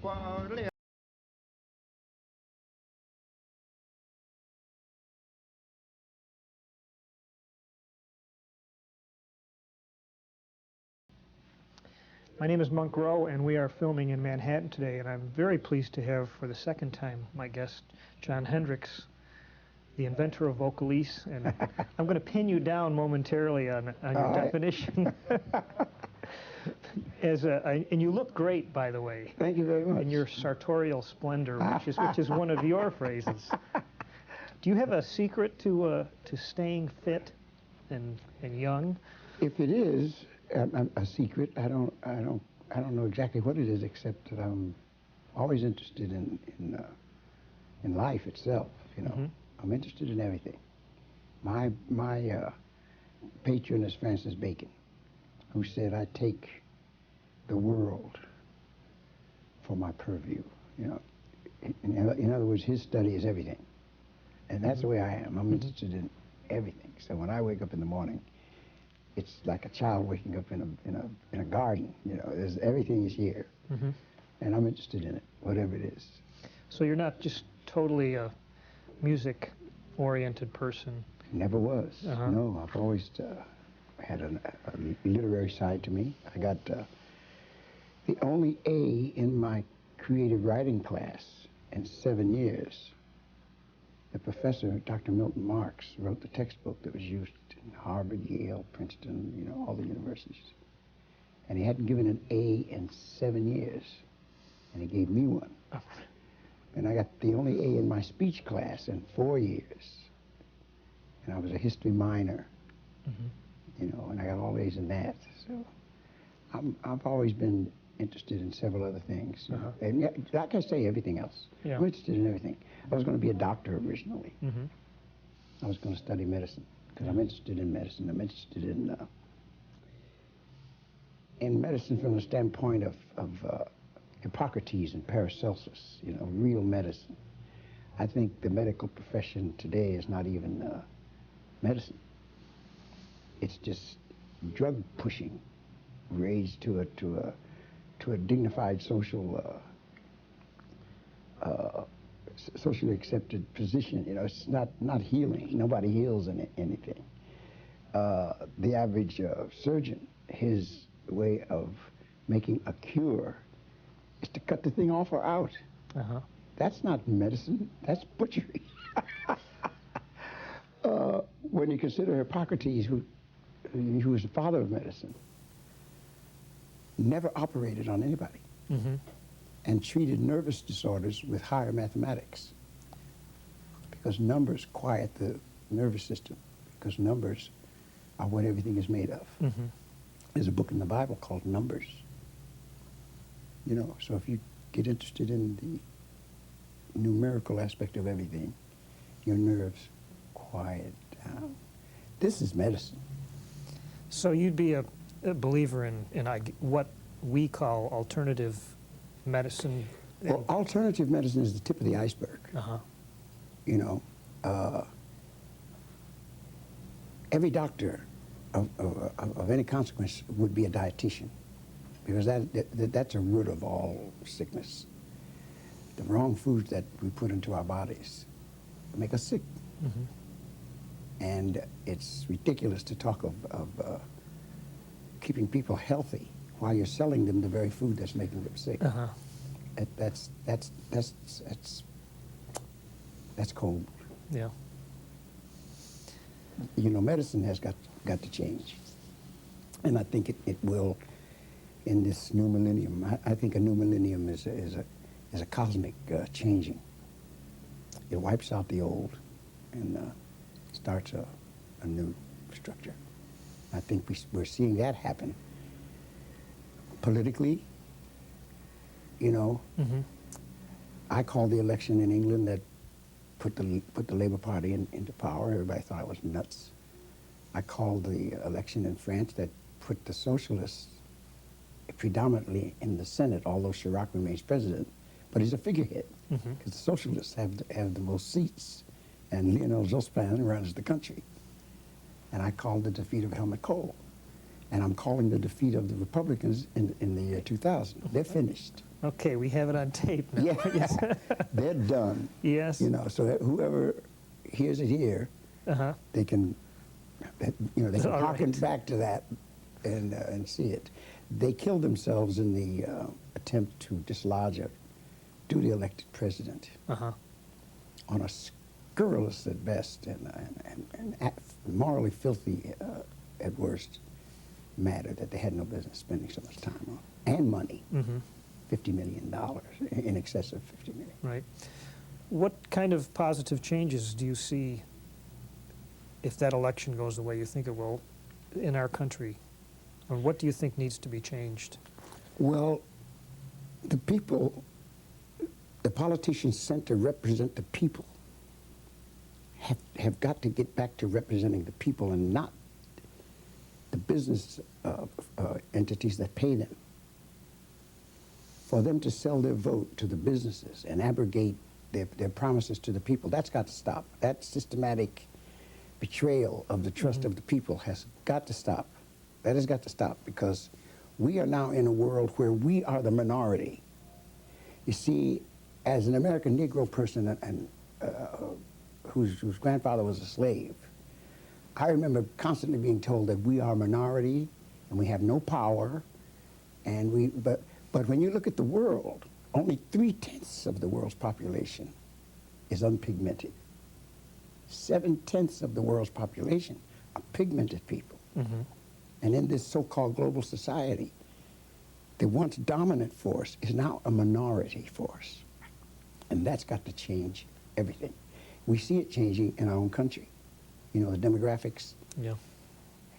My name is Monk Rowe, and we are filming in Manhattan today, and I'm very pleased to have, for the second time, my guest, Jon Hendricks, the inventor of Vocalise, and I'm going to pin you down momentarily on your definition. And you look great, by the way. Thank you very much. In your sartorial splendor, which is one of your phrases. Do you have a secret to staying fit and young? If it is a secret, I don't know exactly what it is, except that I'm always interested in life itself. You know, I'm interested in everything. My patron is Francis Bacon, who said, "I take the world for my purview." You know, in other words, his study is everything, and that's the way I am. I'm interested in everything. So when I wake up in the morning, it's like a child waking up in a garden. You know, everything is here, and I'm interested in it, whatever it is. So you're not just totally a music-oriented person. Never was. No, I've always had a literary side to me. I got the only A in my creative writing class in 7 years. The professor, Dr. Milton Marks, wrote the textbook that was used in Harvard, Yale, Princeton, you know, all the universities. And he hadn't given an A in 7 years, and he gave me one. And I got the only A in my speech class in 4 years. And I was a history minor, you know, and I got all A's in that. So I've always been interested in several other things. You know? And yeah, like I say, everything else. Yeah. I'm interested in everything. I was going to be a doctor originally. I was going to study medicine because I'm interested in medicine. I'm interested in medicine from the standpoint of Hippocrates and Paracelsus, you know, real medicine. I think the medical profession today is not even medicine. It's just drug pushing, raised to a dignified social, socially accepted position. You know, it's not healing. Nobody heals anything. The average surgeon, his way of making a cure is to cut the thing off or out. That's not medicine. That's butchery. When you consider Hippocrates, who was the father of medicine, never operated on anybody, and treated nervous disorders with higher mathematics, because numbers quiet the nervous system, because numbers are what everything is made of. There's a book in the Bible called Numbers. You know, so if you get interested in the numerical aspect of everything, your nerves quiet down. This is medicine. So you'd be a believer in what we call alternative medicine? Well, alternative medicine is the tip of the iceberg. You know, every doctor of any consequence would be a dietitian, because that's a root of all sickness. The wrong foods that we put into our bodies make us sick. And it's ridiculous to talk of keeping people healthy while you're selling them the very food that's making them sick. That's cold. Yeah. You know, medicine has got to change, and I think it will in this new millennium. I think a new millennium is a cosmic changing. It wipes out the old and starts a new structure. I think we're seeing that happen politically. You know, I called the election in England that put the Labour Party into power. Everybody thought I was nuts. I called the election in France that put the socialists predominantly in the Senate, although Chirac remains president, but he's a figurehead, because the socialists have the most seats, and Lionel Jospin runs the country. And I called the defeat of Helmut Kohl. And I'm calling the defeat of the Republicans in the year 2000. They're finished. Okay, we have it on tape now. Yeah, Yes. they're done. Yes. You know, so that whoever hears it here, they can, they can All harken right. back to that and see it. They killed themselves in the attempt to dislodge a duly elected president on a scurrilous at best and morally filthy at worst matter that they had no business spending so much time on and money. $50 million, in excess of $50 million. Right. What kind of positive changes do you see if that election goes the way you think it will in our country? Or what do you think needs to be changed? Well, the people, the politicians sent to represent the people have got to get back to representing the people and not the business entities that pay them. For them to sell their vote to the businesses and abrogate their promises to the people, that's got to stop. That systematic betrayal of the trust of the people has got to stop. That has got to stop, because we are now in a world where we are the minority. You see, as an American Negro person whose grandfather was a slave, I remember constantly being told that we are a minority and we have no power, and but when you look at the world, only 3/10 of the world's population is unpigmented. 7/10 of the world's population are pigmented people. And in this so-called global society, the once dominant force is now a minority force. And that's got to change everything. We see it changing in our own country. You know, the demographics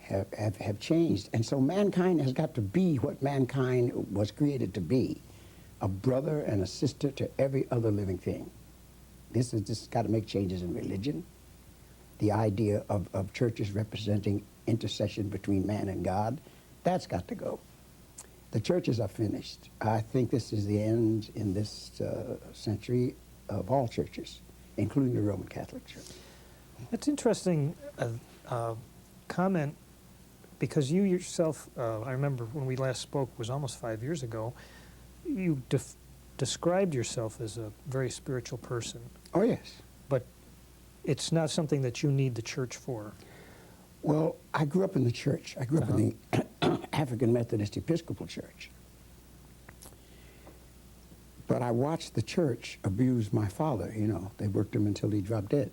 have changed. And so mankind has got to be what mankind was created to be, a brother and a sister to every other living thing. This has just got to make changes in religion. The idea of churches representing intercession between man and God, that's got to go. The churches are finished. I think this is the end in this century of all churches, including the Roman Catholic Church. That's interesting comment, because you yourself, I remember when we last spoke, was almost 5 years ago, you described yourself as a very spiritual person. Oh, yes. But it's not something that you need the church for. Well, I grew up in the church. I grew up in the African Methodist Episcopal Church. But I watched the church abuse my father, you know. They worked him until he dropped dead.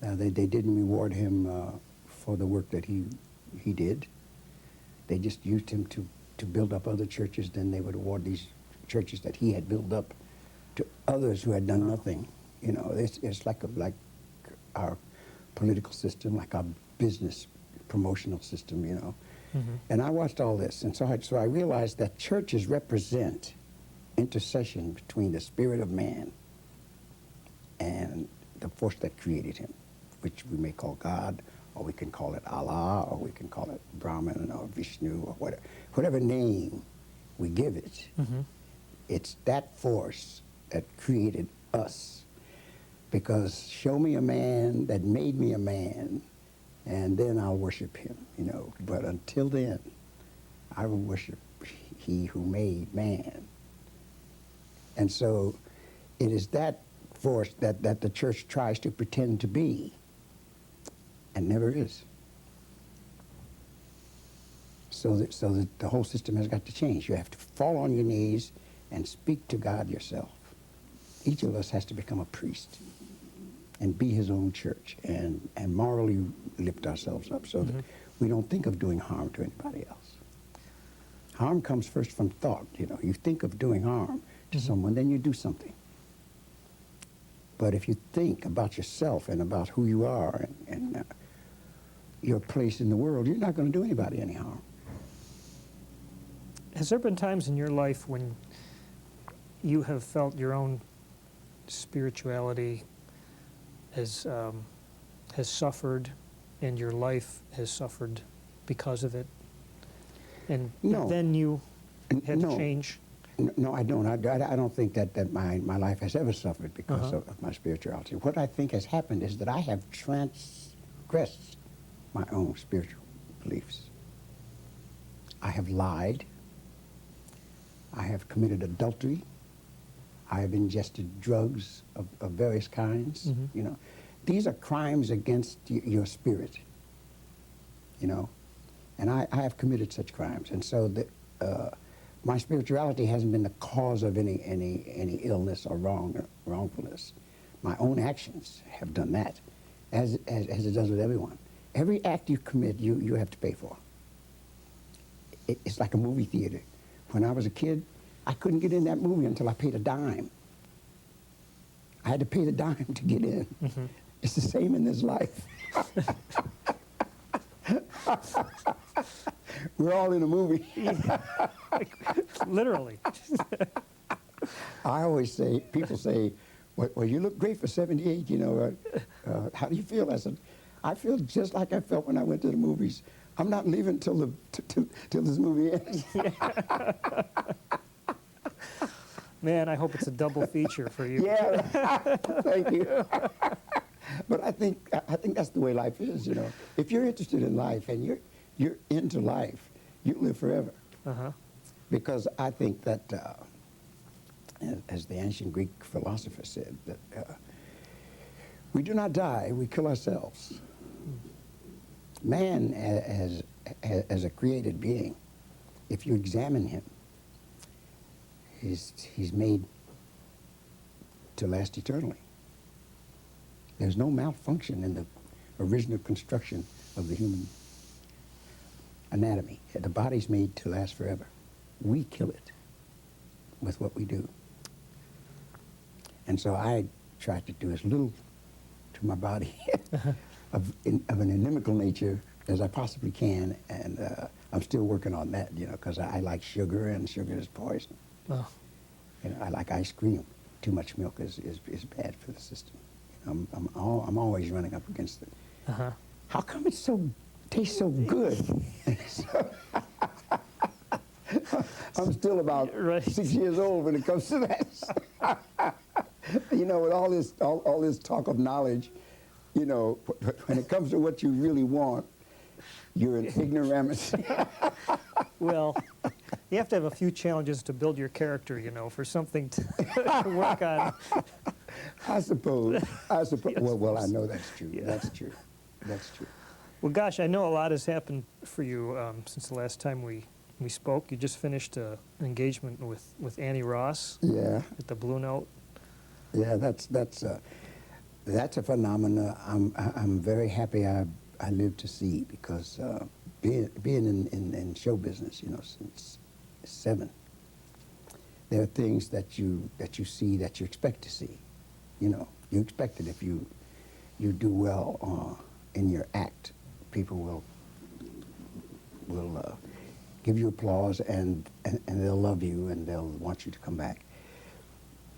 They didn't reward him for the work that he did. They just used him to build up other churches. Then they would award these churches that he had built up to others who had done nothing. You know, it's like our political system, like our business promotional system, you know. And I watched all this, and so I realized that churches represent intercession between the spirit of man and the force that created him, which we may call God, or we can call it Allah, or we can call it Brahman or Vishnu, or whatever name we give it. It's that force that created us. Because show me a man that made me a man, and then I'll worship him, you know. But until then, I will worship he who made man. And so it is that force that the church tries to pretend to be and never is. So that the whole system has got to change. You have to fall on your knees and speak to God yourself. Each of us has to become a priest and be his own church and morally lift ourselves up so that we don't think of doing harm to anybody else. Harm comes first from thought, you know. You think of doing harm to someone, then you do something. But if you think about yourself and about who you are and your place in the world, you're not going to do anybody any harm. Has there been times in your life when you have felt your own spirituality has suffered, and your life has suffered because of it, and then you had to change? No, I don't. I don't think that my life has ever suffered because of my spirituality. What I think has happened is that I have transgressed my own spiritual beliefs. have lied. I have committed adultery. I have ingested drugs of various kinds. Mm-hmm. You know, these are crimes against your spirit. You know, and I have committed such crimes, and so my spirituality hasn't been the cause of any illness or wrongfulness. My own actions have done that, as it does with everyone. Every act you commit, you have to pay for. It's like a movie theater. When I was a kid, I couldn't get in that movie until I paid a dime. I had to pay the dime to get in. Mm-hmm. It's the same in this life. We're all in a movie. Literally. I always say, people say, well, you look great for 78, you know. How do you feel? I said, I feel just like I felt when I went to the movies. I'm not leaving till this movie ends. Man, I hope it's a double feature for you. Yeah, thank you. But I think that's the way life is, you know. If you're interested in life and you're into life, you live forever. Uh-huh. Because I think that, as the ancient Greek philosopher said, that we do not die, we kill ourselves. Man, as a created being, if you examine him, he's made to last eternally. There's no malfunction in the original construction of the human anatomy. The body's made to last forever. We kill it with what we do. And so I try to do as little to my body of an inimical nature as I possibly can, and I'm still working on that, you know, because I like sugar, and sugar is poison. Oh. You know, I like ice cream. Too much milk is bad for the system. You know, I'm always running up against it. Uh-huh. How come it tastes so good? I'm still about 6 years old when it comes to that. You know, with all this talk of knowledge, you know, when it comes to what you really want, you're an ignoramus. Well, you have to have a few challenges to build your character, you know, for something to work on. I suppose. Yes, well, I know that's true. Yeah. That's true. That's true. Well, gosh, I know a lot has happened for you since the last time we spoke. You just finished an engagement with Annie Ross. Yeah. At the Blue Note. Yeah, that's a phenomenon. I'm very happy I lived to see, because being in show business, you know, since 7, there are things that you see that you expect to see. You know, you expect it. If you do well in your act, people will give you applause, and they'll love you, and they'll want you to come back.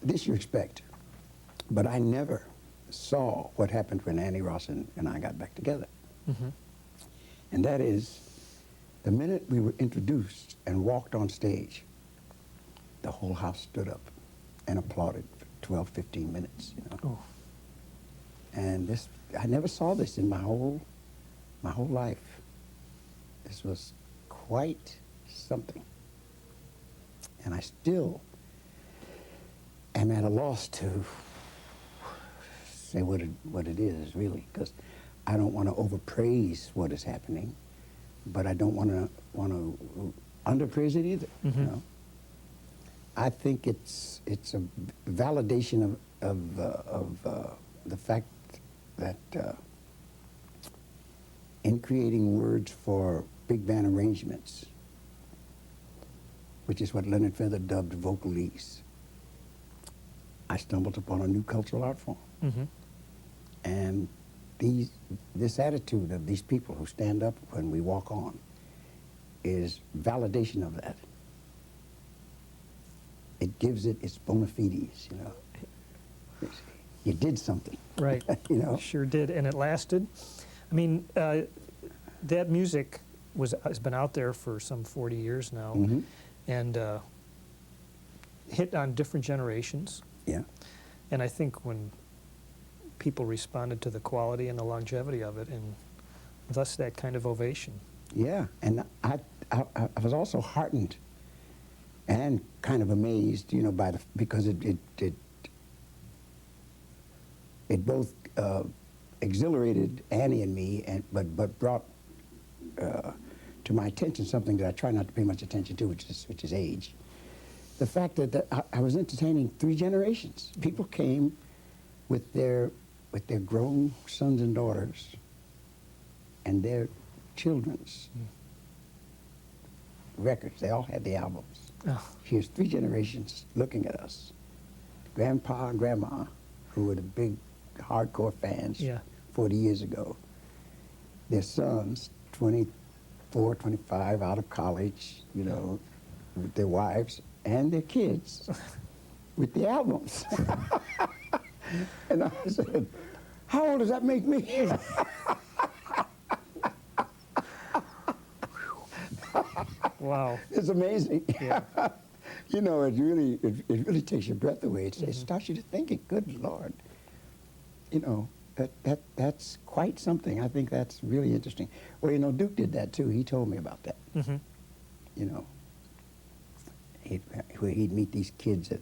This you expect. But I never saw what happened when Annie Ross and I got back together. Mm-hmm. And that is, the minute we were introduced and walked on stage, the whole house stood up and applauded for 12, 15 minutes, you know. Oh. And I never saw this in my whole life. This was quite something. And I still am at a loss to say what it is, really, because I don't want to overpraise what is happening, but I don't want to underpraise it either. Mm-hmm. You know? I think it's a validation of the fact that in creating words for big band arrangements, which is what Leonard Feather dubbed vocalese, I stumbled upon a new cultural art form. Mm-hmm. And this attitude of these people who stand up when we walk on is validation of that. It gives it its bona fides, you know. You did something. Right. You know? Sure did, and it lasted. I mean, that music has been out there for some 40 years now, mm-hmm. and hit on different generations. Yeah. And I think when people responded to the quality and the longevity of it, and thus that kind of ovation. Yeah, and I was also heartened and kind of amazed, you know, because it both exhilarated Annie and me, but brought to my attention something that I try not to pay much attention to, which is age. The fact that I was entertaining 3 generations. People came with their grown sons and daughters and their children's records. They all had the albums. Oh. Here's 3 generations looking at us. Grandpa and Grandma, who were the big hardcore fans 40 years ago. Their sons, 24, 25, out of college, you know, with their wives and their kids with the albums. And I said, how old does that make me? Wow. It's amazing. Yeah. You know, it really takes your breath away. It starts you to thinking, good Lord. You know, that's quite something. I think that's really interesting. Well, you know, Duke did that too. He told me about that. Mm-hmm. You know, he'd meet these kids at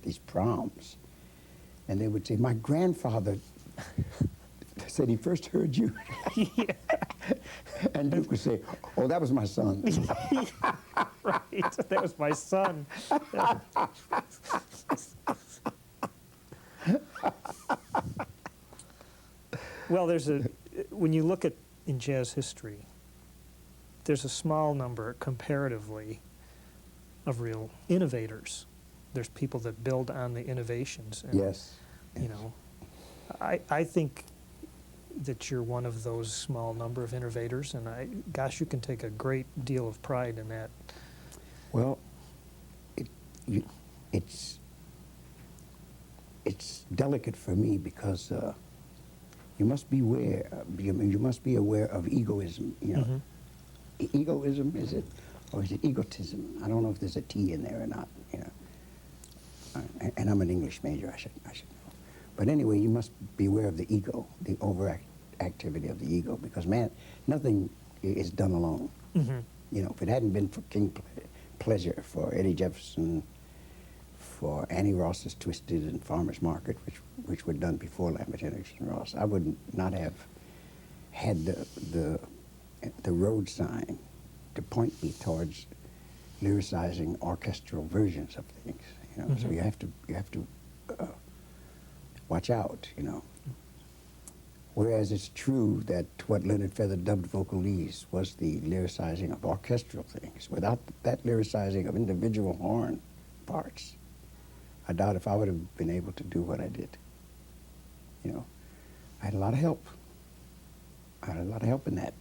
these proms, and they would say, my grandfather said he first heard you. Yeah. And Duke would say, oh, that was my son. Right, that was my son. Well, when you look at in jazz history, there's a small number comparatively of real innovators. There's people that build on the innovations. And, Yes. you know, I think that you're one of those small number of innovators, and gosh, you can take a great deal of pride in that. Well, it's delicate for me because you must be aware. You must be aware of egoism. You know, egoism is it, or is it egotism? I don't know if there's a T in there or not. You know, and I'm an English major. I should know. But anyway, you must be aware of the ego, the overactivity of the ego, because man, nothing is done alone. Mm-hmm. You know, if it hadn't been for King Pleasure, for Eddie Jefferson, for Annie Ross's Twisted and Farmer's Market, which were done before Lambert Hendricks and Ross, I would not have had the road sign to point me towards lyricizing orchestral versions of things. You know, so you have to watch out. You know. Whereas it's true that what Leonard Feather dubbed vocalese was the lyricizing of orchestral things. Without that lyricizing of individual horn parts, I doubt if I would have been able to do what I did. You know, I had a lot of help. I had a lot of help in that.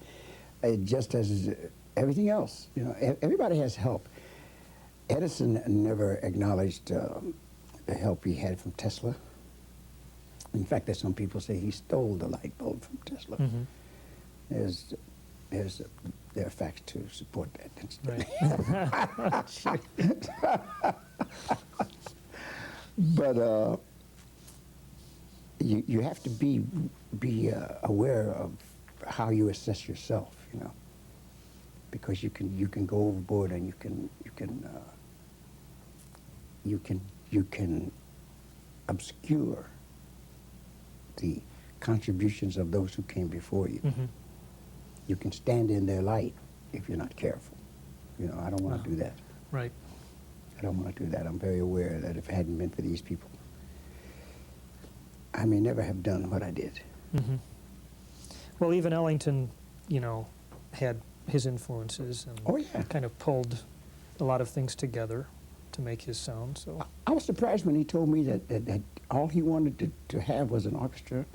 Just as everything else, you know, everybody has help. Edison never acknowledged the help he had from Tesla. In fact, there's some people say he stole the light bulb from Tesla. Mm-hmm. There are facts to support that. Right. But you have to be aware of how you assess yourself, you know, because you can go overboard and you can obscure the contributions of those who came before you. Mm-hmm. You can stand in their light if you're not careful. You know, I don't want to do that. Right. I don't want to do that. I'm very aware that if it hadn't been for these people, I may never have done what I did. Mm-hmm. Well, even Ellington, you know, had his influences and kind of pulled a lot of things together to make his sound. So I was surprised when he told me that all he wanted to have was an orchestra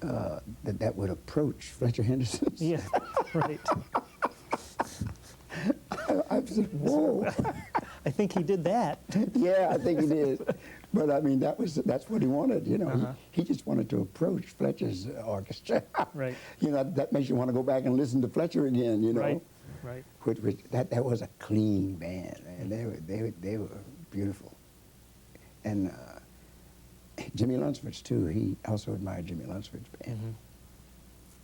that would approach Fletcher Henderson's. Yeah, right. I said, whoa. I think he did that. Yeah, I think he did. But I mean, that's what he wanted, you know. Uh-huh. He just wanted to approach Fletcher's orchestra. Right. You know, that makes you want to go back and listen to Fletcher again, you know. Right. Right. That was a clean band, and they were beautiful. And Jimmy Lunceford's too. He also admired Jimmy Lunceford's band. Mm-hmm.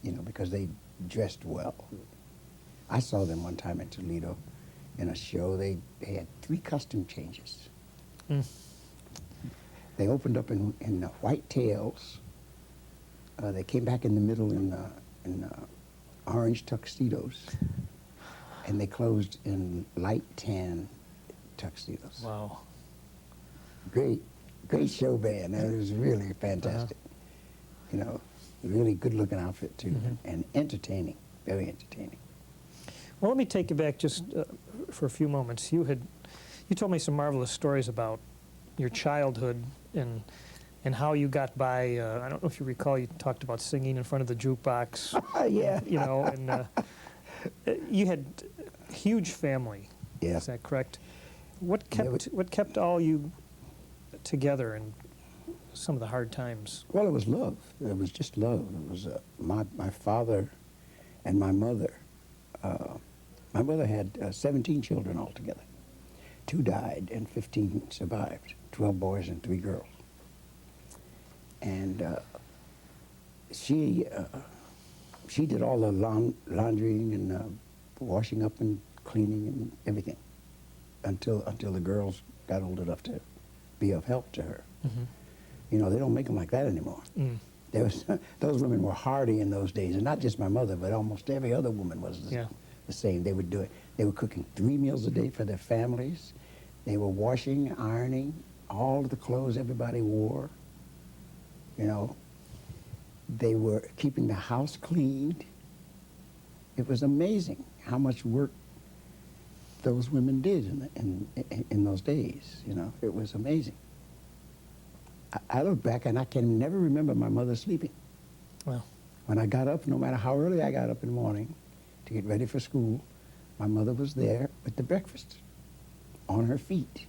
You know, because they dressed well. I saw them one time in Toledo in a show. They had 3 costume changes. Mm. They opened up in white tails. They came back in the middle in orange tuxedos, and they closed in light tan tuxedos. Wow. Great show band. It was really fantastic. You know, really good-looking outfit too, and entertaining, very entertaining. Well, let me take you back just for a few moments. You told me some marvelous stories about your childhood and how you got by. I don't know if you recall, you talked about singing in front of the jukebox. Yeah. You know, and you had a huge family. Yeah. Is that correct? What kept all you together in some of the hard times? Well, it was love. It was just love. It was my father and my mother. My mother had 17 children altogether. 2 died and 15 survived. 12 boys and 3 girls. And she did all the laundering and washing up and cleaning and everything until the girls got old enough to be of help to her. Mm-hmm. You know, they don't make them like that anymore. Mm. Those women were hardy in those days, and not just my mother, but almost every other woman was the same. They would do it. They were cooking 3 meals a day for their families. They were washing, ironing all of the clothes everybody wore. You know, they were keeping the house cleaned. It was amazing how much work those women did in those days. You know, it was amazing. I look back and I can never remember my mother sleeping. Well, when I got up, no matter how early I got up in the morning to get ready for school, my mother was there with the breakfast on her feet.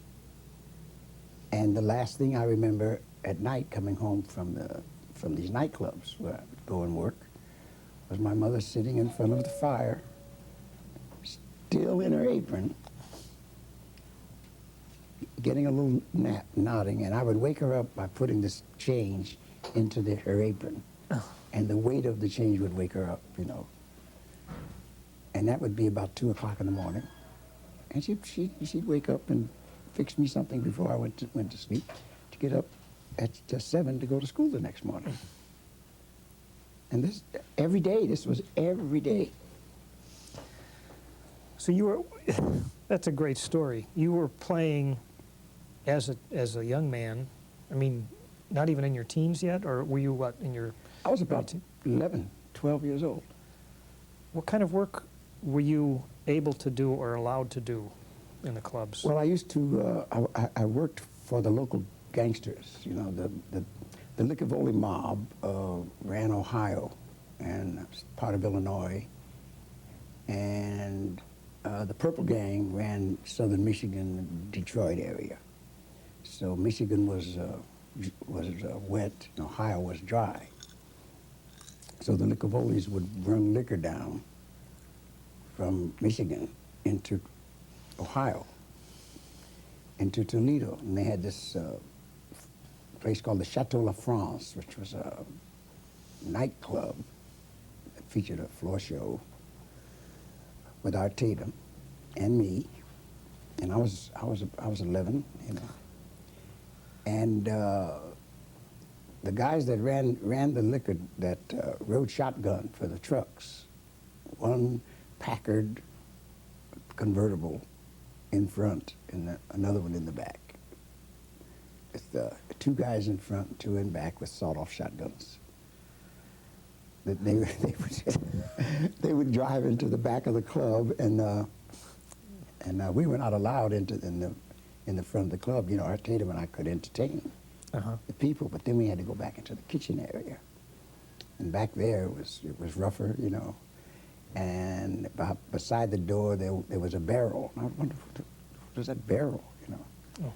And the last thing I remember at night coming home from these nightclubs where I would go and work was my mother sitting in front of the fire, still in her apron, getting a little nap, nodding, and I would wake her up by putting this change into her apron. And the weight of the change would wake her up, you know. And that would be about 2 o'clock in the morning. And she'd wake up and fix me something before I went to sleep to get up at just 7 to go to school the next morning. And this, every day, this was every day. So you were, that's a great story. You were playing as a young man, I mean, not even in your teens yet, or were you what, in your... I was about 11, 12 years old. What kind of work were you able to do or allowed to do in the clubs? Well, I used to, I worked for the local gangsters. You know, the Licavoli mob ran Ohio and part of Illinois, and the Purple Gang ran southern Michigan, Detroit area. So Michigan was wet and Ohio was dry. So the Licavolis would run liquor down from Michigan into Ohio, into Toledo. And they had this place called the Chateau La France, which was a nightclub that featured a floor show with Art Tatum and me. And I was 11, you know. And the guys that ran the liquor, that rode shotgun for the trucks, one Packard convertible in front and another one in the back. With 2 guys in front, 2 in back with sawed-off shotguns. They would drive into the back of the club, and we were not allowed in the front of the club. You know, Art Tatum and I could entertain the people, but then we had to go back into the kitchen area. And back there it was rougher, you know. And beside the door there was a barrel. And I wondered, what was that barrel, you know? Oh.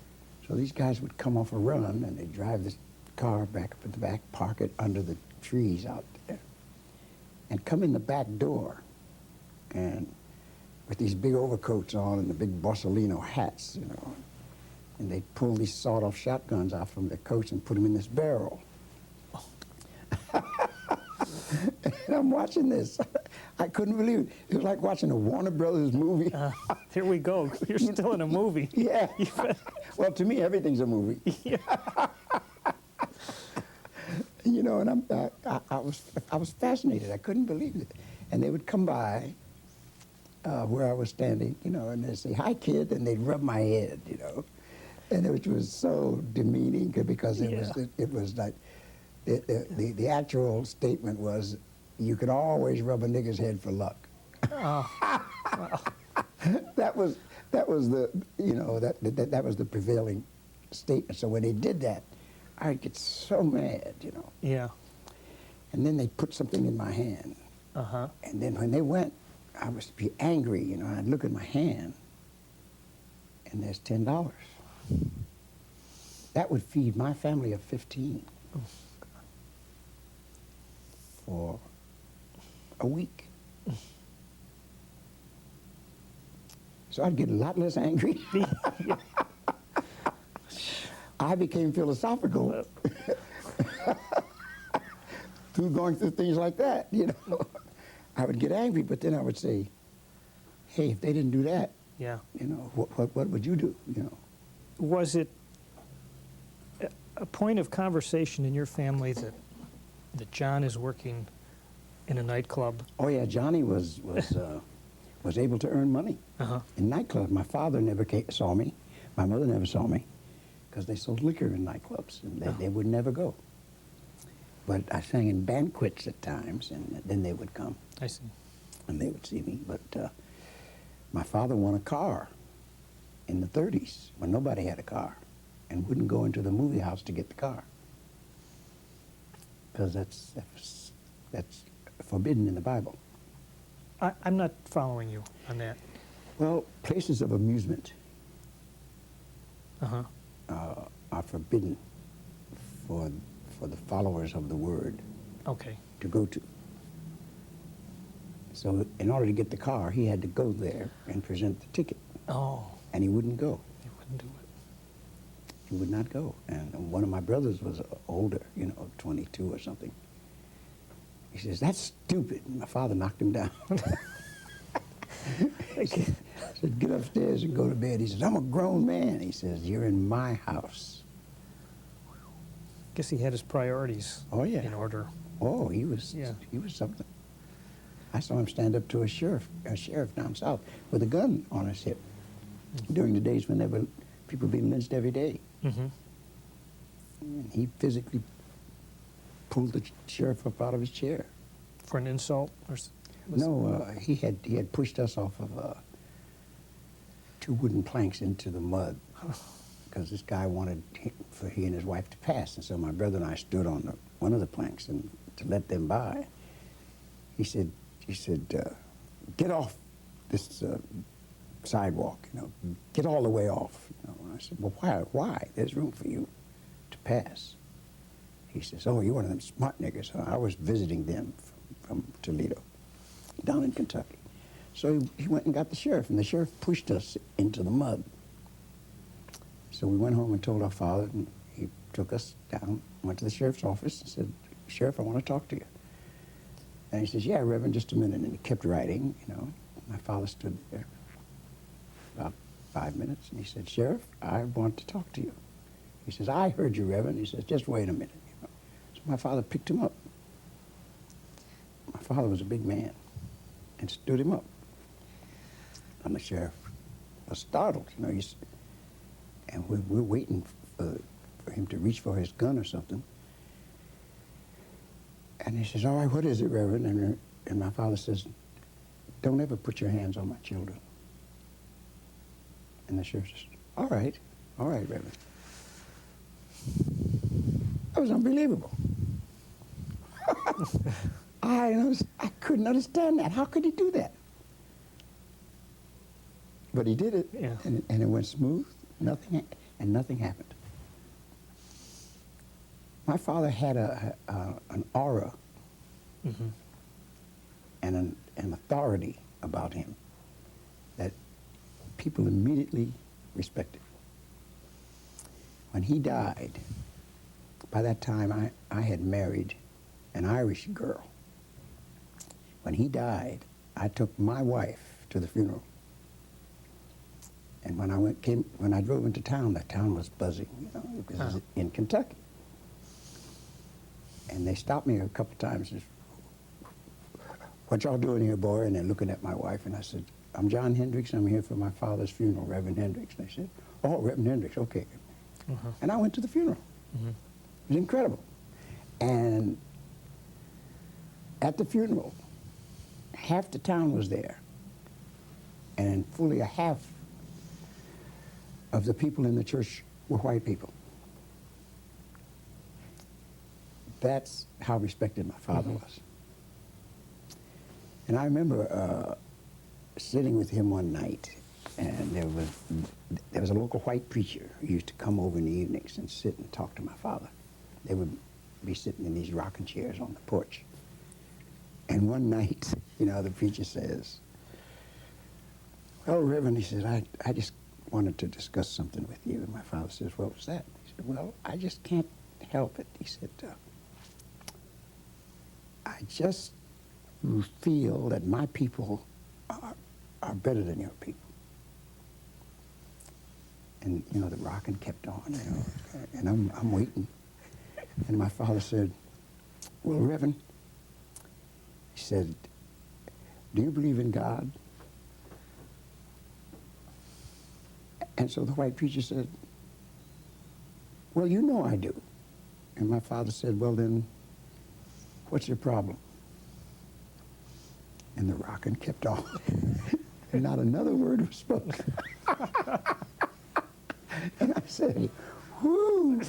So these guys would come off a run and they'd drive this car back up at the back, park it under the trees out there, and come in the back door, and with these big overcoats on and the big Borsalino hats, you know, and they'd pull these sawed-off shotguns out from their coats and put them in this barrel. And I'm watching this. I couldn't believe it. It was like watching a Warner Brothers movie. Here we go. You're still in a movie. Yeah. Well, to me, everything's a movie. Yeah. You know, and I was fascinated. I couldn't believe it. And they would come by where I was standing, you know, and they'd say, "Hi, kid," and they'd rub my head, you know, and it was so demeaning because it was like the actual statement was, "You can always rub a nigger's head for luck." Oh. Wow. that was the, you know, that was the prevailing statement. So when they did that, I'd get so mad, you know. Yeah. And then they'd put something in my hand. Uh-huh. And then when they went, I would be angry, you know. I'd look at my hand, and there's $10. That would feed my family of 15 for a week. So I'd get a lot less angry. I became philosophical through going through things like that, you know. I would get angry, but then I would say, "Hey, if they didn't do that, Yeah. you know, what would you do, you know?" Was it a point of conversation in your family that John is working in a nightclub? Oh yeah, Johnny was able to earn money in nightclubs. My father never saw me. My mother never saw me because they sold liquor in nightclubs, and they would never go. But I sang in banquets at times, and then they would come. I see. And they would see me. But my father won a car in the 30s when nobody had a car, and wouldn't go into the movie house to get the car because that's forbidden in the Bible. I'm not following you on that. Well, places of amusement Uh-huh. are forbidden for the followers of the Word Okay. to go to. So in order to get the car, he had to go there and present the ticket, Oh, and he wouldn't go. you wouldn't do it. He would not go. And one of my brothers was older, you know, 22 or something. He says, "That's stupid." And my father knocked him down. He said, "Get upstairs and go to bed." He says, "I'm a grown man." He says, "You're in my house." Guess he had his priorities Oh, yeah. in order. Oh, he was something. I saw him stand up to a sheriff down south with a gun on his hip during the days when there were people being lynched every day. Mm-hmm. And he physically pulled the sheriff up out of his chair. For an insult? No, he had pushed us off of 2 wooden planks into the mud because this guy wanted for he and his wife to pass. And so my brother and I stood on one of the planks and to let them by. He said, "Get off this sidewalk, you know, get all the way off." You know, I said, "Well, why? There's room for you to pass." He says, "Oh, you're one of them smart niggas." Huh? I was visiting them from Toledo, down in Kentucky. So he went and got the sheriff, and the sheriff pushed us into the mud. So we went home and told our father, and he took us down, went to the sheriff's office, and said, "Sheriff, I want to talk to you." And he says, "Yeah, Reverend, just a minute." And he kept writing, you know. My father stood there about 5 minutes, and he said, "Sheriff, I want to talk to you." He says, "I heard you, Reverend." He says, "Just wait a minute." You know. So my father picked him up. My father was a big man and stood him up. And the sheriff was startled, you know. And we're waiting for him to reach for his gun or something. And he says, "All right, what is it, Reverend?" And my father says, "Don't ever put your hands on my children." And the sheriff says, all right, Reverend." That was unbelievable. I couldn't understand that. How could he do that? But he did it, Yeah. and it went smooth. Nothing happened. My father had an aura Mm-hmm. and an authority about him that people immediately respected. When he died, by that time I had married an Irish girl. When he died, I took my wife to the funeral. And when I drove into town, the town was buzzing, you know, because it was in Kentucky. And they stopped me a couple times and said, "What y'all doing here, boy?" And they're looking at my wife, and I said, "I'm John Hendricks. I'm here for my father's funeral, Reverend Hendricks." And they said, "Oh, Reverend Hendricks, okay." And I went to the funeral. It was incredible. And at the funeral, half the town was there, and fully a half of the people in the church were white people. That's how respected my father was. And I remember sitting with him one night, and there was a local white preacher who used to come over in the evenings and sit and talk to my father. They would be sitting in these rocking chairs on the porch. And one night, you know, the preacher says, "Well, Reverend," he said, I just wanted to discuss something with you." And my father says, "What was that?" He said, "Well, I just can't help it." He said, "I just feel that my people are better than your people." And, you know, the rocking kept on, you know, and I'm waiting. And my father said, "Well, Reverend," he said, "do you believe in God?" And so the white preacher said, "Well, you know I do." And my father said, "Well, then, what's your problem?" And the rocking kept on. And not another word was spoken. And I said, "Whoo!"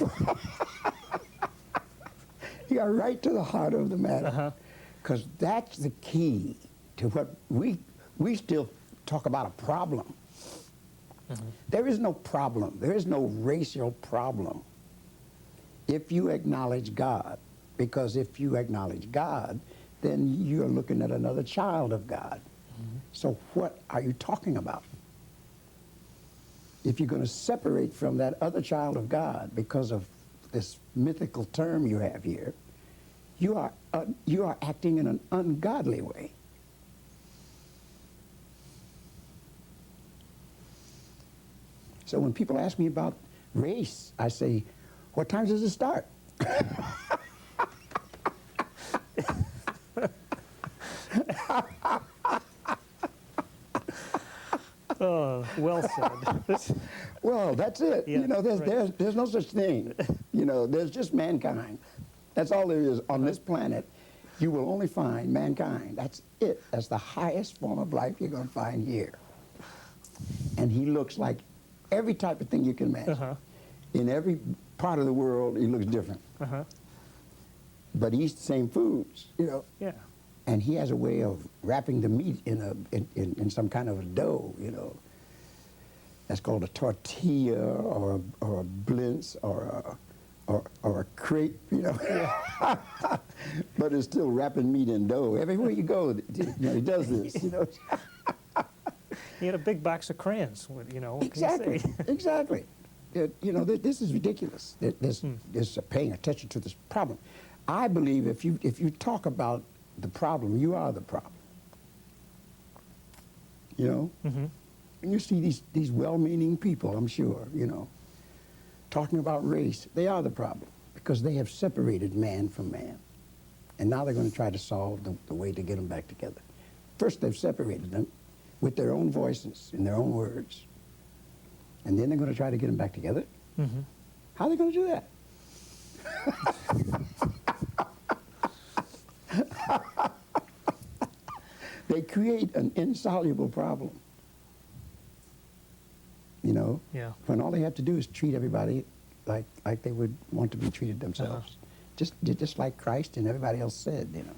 He got right to the heart of the matter. Because that's the key to what we still talk about a problem. There is no problem. There is no racial problem if you acknowledge God. Because if you acknowledge God, then you're looking at another child of God. So what are you talking about? If you're going to separate from that other child of God because of this mythical term you have here, you are acting in an ungodly way. So when people ask me about race, I say, "What time does it start?" Oh, well said. Well, that's it. Yeah, you know, there's no such thing. You know, there's just mankind. That's all there is on this planet. You will only find mankind. That's it. That's the highest form of life you're going to find here. And he looks like every type of thing you can imagine. In every part of the world, he looks different. But he eats the same foods, you know. Yeah. And he has a way of wrapping the meat in some kind of a dough, you know. That's called a tortilla or a blintz or a crepe, you know. Yeah. But it's still wrapping meat in dough. Everywhere you go, you know, he does this, you know. He had a big box of crayons, you know. Exactly, exactly. You know, this is ridiculous. There's paying attention to this problem. I believe if you talk about the problem, you are the problem. You know? And you see these well-meaning people, I'm sure, you know, talking about race. They are the problem because they have separated man from man. And now they're going to try to solve the way to get them back together. First, they've separated them with their own voices, in their own words. And then they're going to try to get them back together. How are they going to do that? They create an insoluble problem. You know? Yeah. When all they have to do is treat everybody like they would want to be treated themselves. Just like Christ and everybody else said, you know.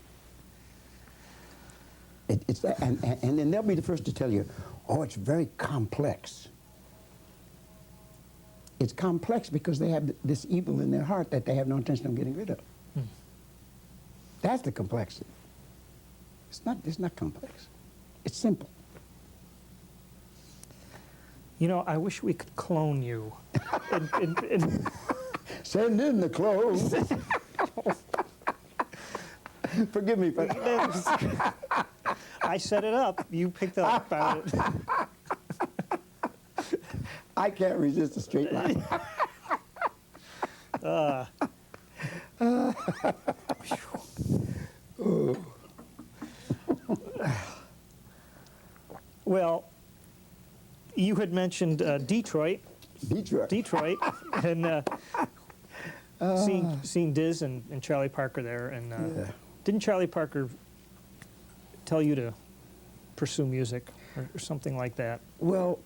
It's that, and then they'll be the first to tell you, "Oh, it's very complex." It's complex because they have this evil in their heart that they have no intention of getting rid of. That's the complexity. It's not complex. It's simple. You know, I wish we could clone you. Send in the clothes. Forgive me for I set it up. You picked up on it. I can't resist a straight line. Well, you had mentioned Detroit, and seeing Diz and Charlie Parker there, and didn't Charlie Parker tell you to pursue music or something like that? Well,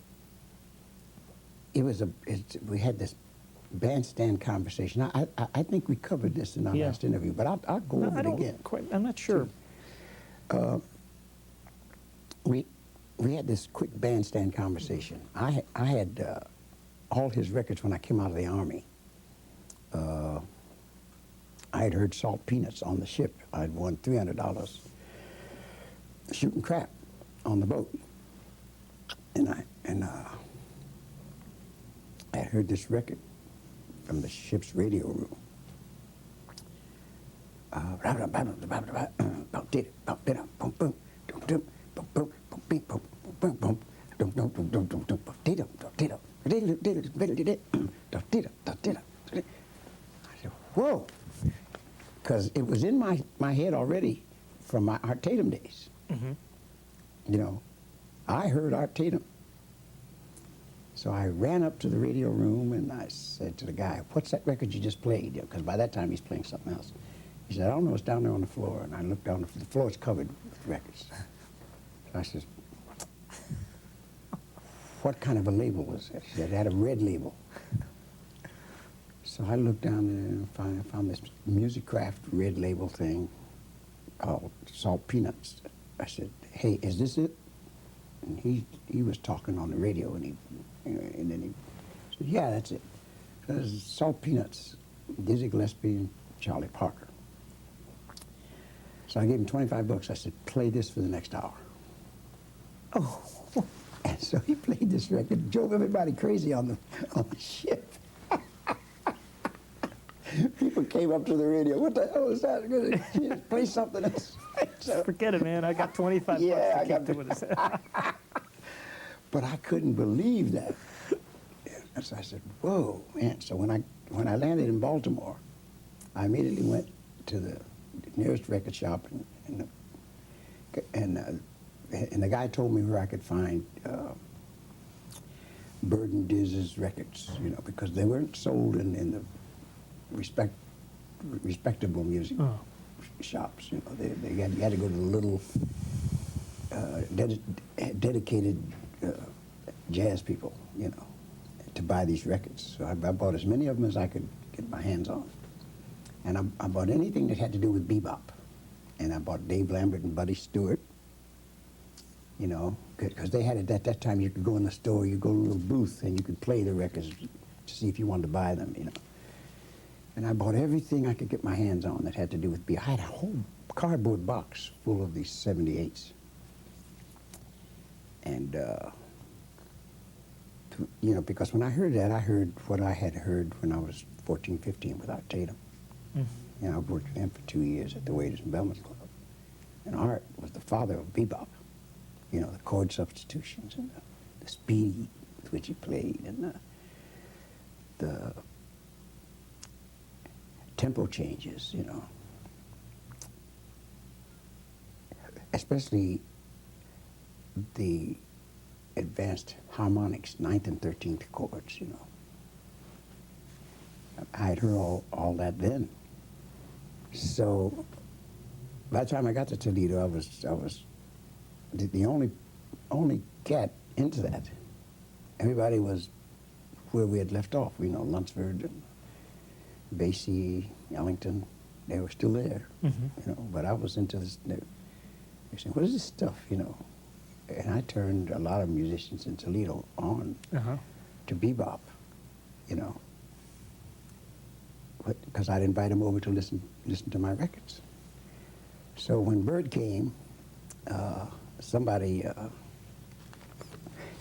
we had this bandstand conversation. I think we covered this in our last interview, but I'll go over it again. I'm not sure. We had this quick bandstand conversation. I had all his records when I came out of the Army. I had heard Salt Peanuts on the ship. I'd won $300 shooting crap on the boat, and I had heard this record from the ship's radio room. I said, whoa, because it was in my head already from my Art Tatum days. Mm-hmm. You know, I heard Art Tatum. So I ran up to the radio room and I said to the guy, what's that record you just played? Because by that time he's playing something else. He said, I don't know, it's down there on the floor. And I looked down, the floor's covered with records. So I said, what kind of a label was that? He said, it had a red label. So I looked down there and found this Musicraft red label thing called Salt Peanuts. I said, hey, is this it? And he was talking on the radio, and then he said, yeah, that's it. That's Salt Peanuts, Dizzy Gillespie and Charlie Parker. So I gave him $25. I said, play this for the next hour. Oh. And so he played this record, drove everybody crazy on the ship. People came up to the radio, what the hell is that? Play something else. So, forget it, man. I got 25 bucks to keep doing this. But I couldn't believe that. And so I said, whoa, man. So when I landed in Baltimore, I immediately went to the nearest record shop, and the guy told me where I could find Bird and Diz's records, you know, because they weren't sold in the respectable music shops. You know, you had to go to the little dedicated jazz people, you know, to buy these records. So I bought as many of them as I could get my hands on. And I bought anything that had to do with bebop. And I bought Dave Lambert and Buddy Stewart, you know, because they had it at that time. You could go in the store, you go to a little booth, and you could play the records to see if you wanted to buy them, you know. And I bought everything I could get my hands on that had to do with bebop. I had a whole cardboard box full of these 78s. And, you know, because when I heard that, I heard what I had heard when I was 14, 15 with Art Tatum. Mm-hmm. You know, I worked with him for 2 years at the Waiters and Bellman's Club. And Art was the father of bebop. You know, the chord substitutions and the speed with which he played and the tempo changes, you know. Especially the advanced harmonics, 9th and 13th chords, you know. I had heard all that then. So by the time I got to Toledo, I was the only cat into that. Everybody was where we had left off, you know, Lunsford and Basie, Ellington, they were still there, you know, but I was into this. They said, what is this stuff, you know? And I turned a lot of musicians in Toledo on to bebop, you know, because I'd invite them over to listen to my records. So when Bird came, somebody,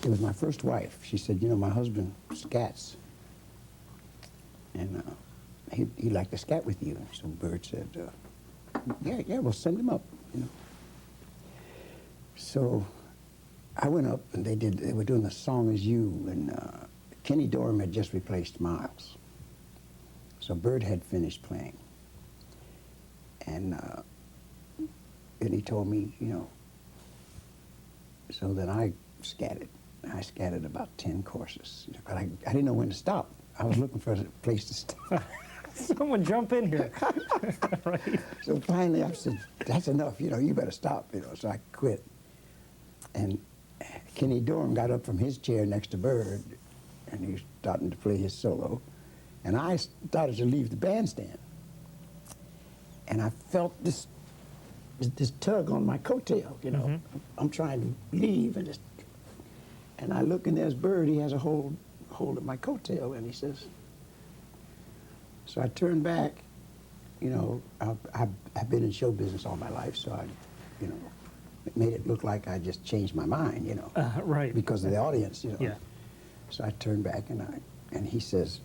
it was my first wife. She said, you know, my husband scats, and he'd like to scat with you. So Bird said, yeah, we'll send him up, you know. So I went up, and they were doing The Song Is You, and Kenny Dorham had just replaced Miles. So Bird had finished playing. And he told me, you know, so then I scattered. I scattered about 10 courses. But I didn't know when to stop. I was looking for a place to stop. Someone jump in here. Right. So finally I said, that's enough, you know, you better stop, you know. So I quit. And Kenny Dorham got up from his chair next to Bird, and he was starting to play his solo. And I started to leave the bandstand. And I felt this tug on my coattail, you know. Mm-hmm. I'm trying to leave, and I look, and there's Bird. He has a hold of my coattail, and he says, so I turned back. You know, I've been in show business all my life, so I, you know, it made it look like I just changed my mind, you know. Right. Because of the audience, you know. Yeah. So I turned back, and he says,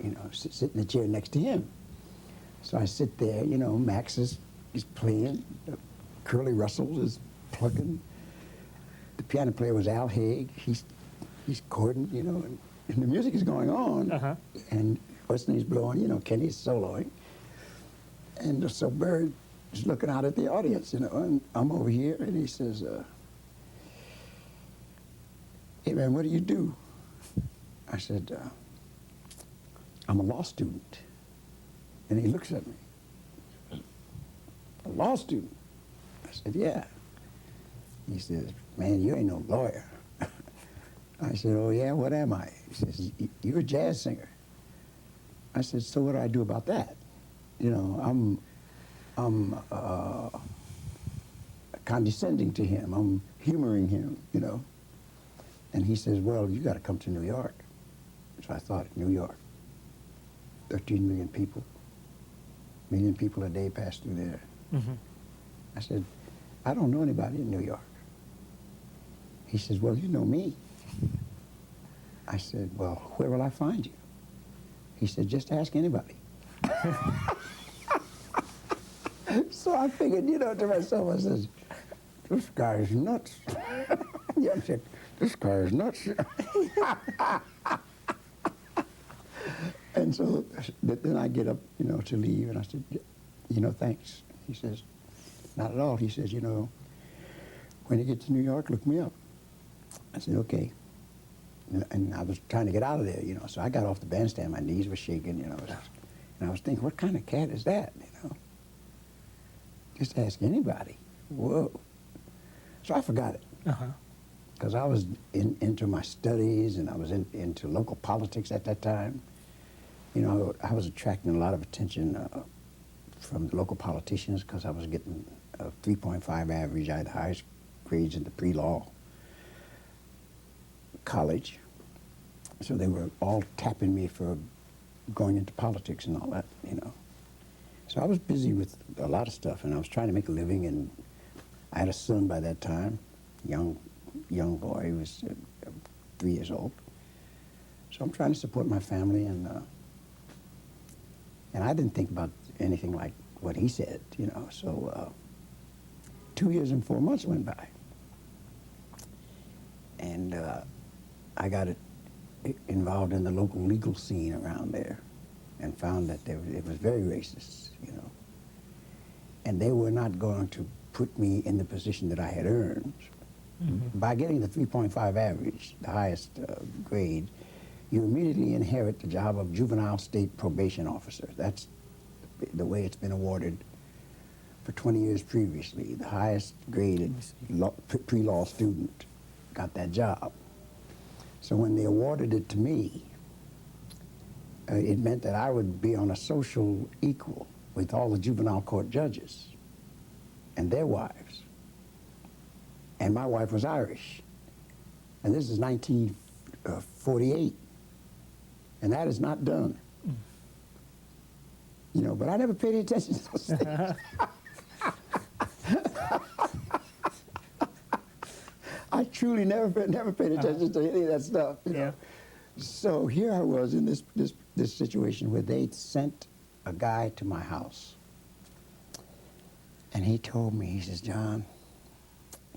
you know, sit in the chair next to him. So I sit there, you know, Max is playing, Curly Russell is plugging. The piano player was Al Haig. He's chording, you know, and the music is going on. And Wesley's blowing, you know, Kenny's soloing. And so Bird is looking out at the audience, you know, and I'm over here, and he says, hey, man, what do you do? I said, I'm a law student. And he looks at me. A law student? I said, yeah. He says, man, you ain't no lawyer. I said, oh, yeah, what am I? He says, you're a jazz singer. I said, so what do I do about that? You know, I'm condescending to him. I'm humoring him, you know. And he says, well, you got to come to New York. So I thought, New York, 13 million people. A million people a day pass through there. Mm-hmm. I said, I don't know anybody in New York. He says, well, you know me. I said, well, where will I find you? He said, just ask anybody. So I figured, you know, to myself, I said, this guy is nuts. Yeah, I said, this guy is nuts. And so then I get up, you know, to leave, and I said, you know, thanks. He says, not at all. He says, you know, when you get to New York, look me up. I said, okay. And I was trying to get out of there, you know, so I got off the bandstand. My knees were shaking, you know, and I was thinking, what kind of cat is that, you know? Just ask anybody. Whoa. So I forgot it. Because I was into my studies, and I was into local politics at that time. You know, I was attracting a lot of attention from the local politicians because I was getting a 3.5 average. I had the highest grades in the pre-law college. So they were all tapping me for going into politics and all that, you know. So I was busy with a lot of stuff, and I was trying to make a living, and I had a son by that time, young boy. He was 3 years old. So I'm trying to support my family, and I didn't think about anything like what he said, you know. So 2 years and 4 months went by, and I got involved in the local legal scene around there, and found that it was very racist, you know. And they were not going to put me in the position that I had earned. Mm-hmm. By getting the 3.5 average, the highest grade, you immediately inherit the job of juvenile state probation officer. That's the way it's been awarded for 20 years previously. The highest graded pre-law student got that job. So when they awarded it to me, it meant that I would be on a social equal with all the juvenile court judges and their wives. And my wife was Irish. And this is 1948. And that is not done. You know, but I never paid any attention to those things. I truly never paid attention to any of that stuff. You know? So here I was in this situation where they'd sent a guy to my house. And he told me, he says, John,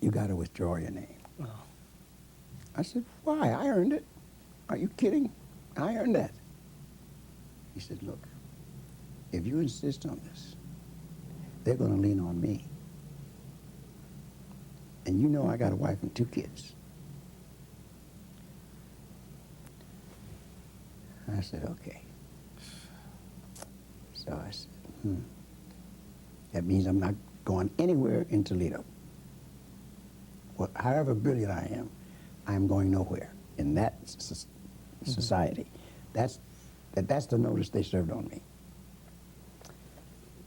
you got to withdraw your name. Oh. I said, why? I earned it. Are you kidding? I earned that. He said, look, if you insist on this, they're going to lean on me. And you know I got a wife and 2 kids. I said, okay. So I said, that means I'm not going anywhere in Toledo. Well, however brilliant I am going nowhere in that society. That's the notice they served on me.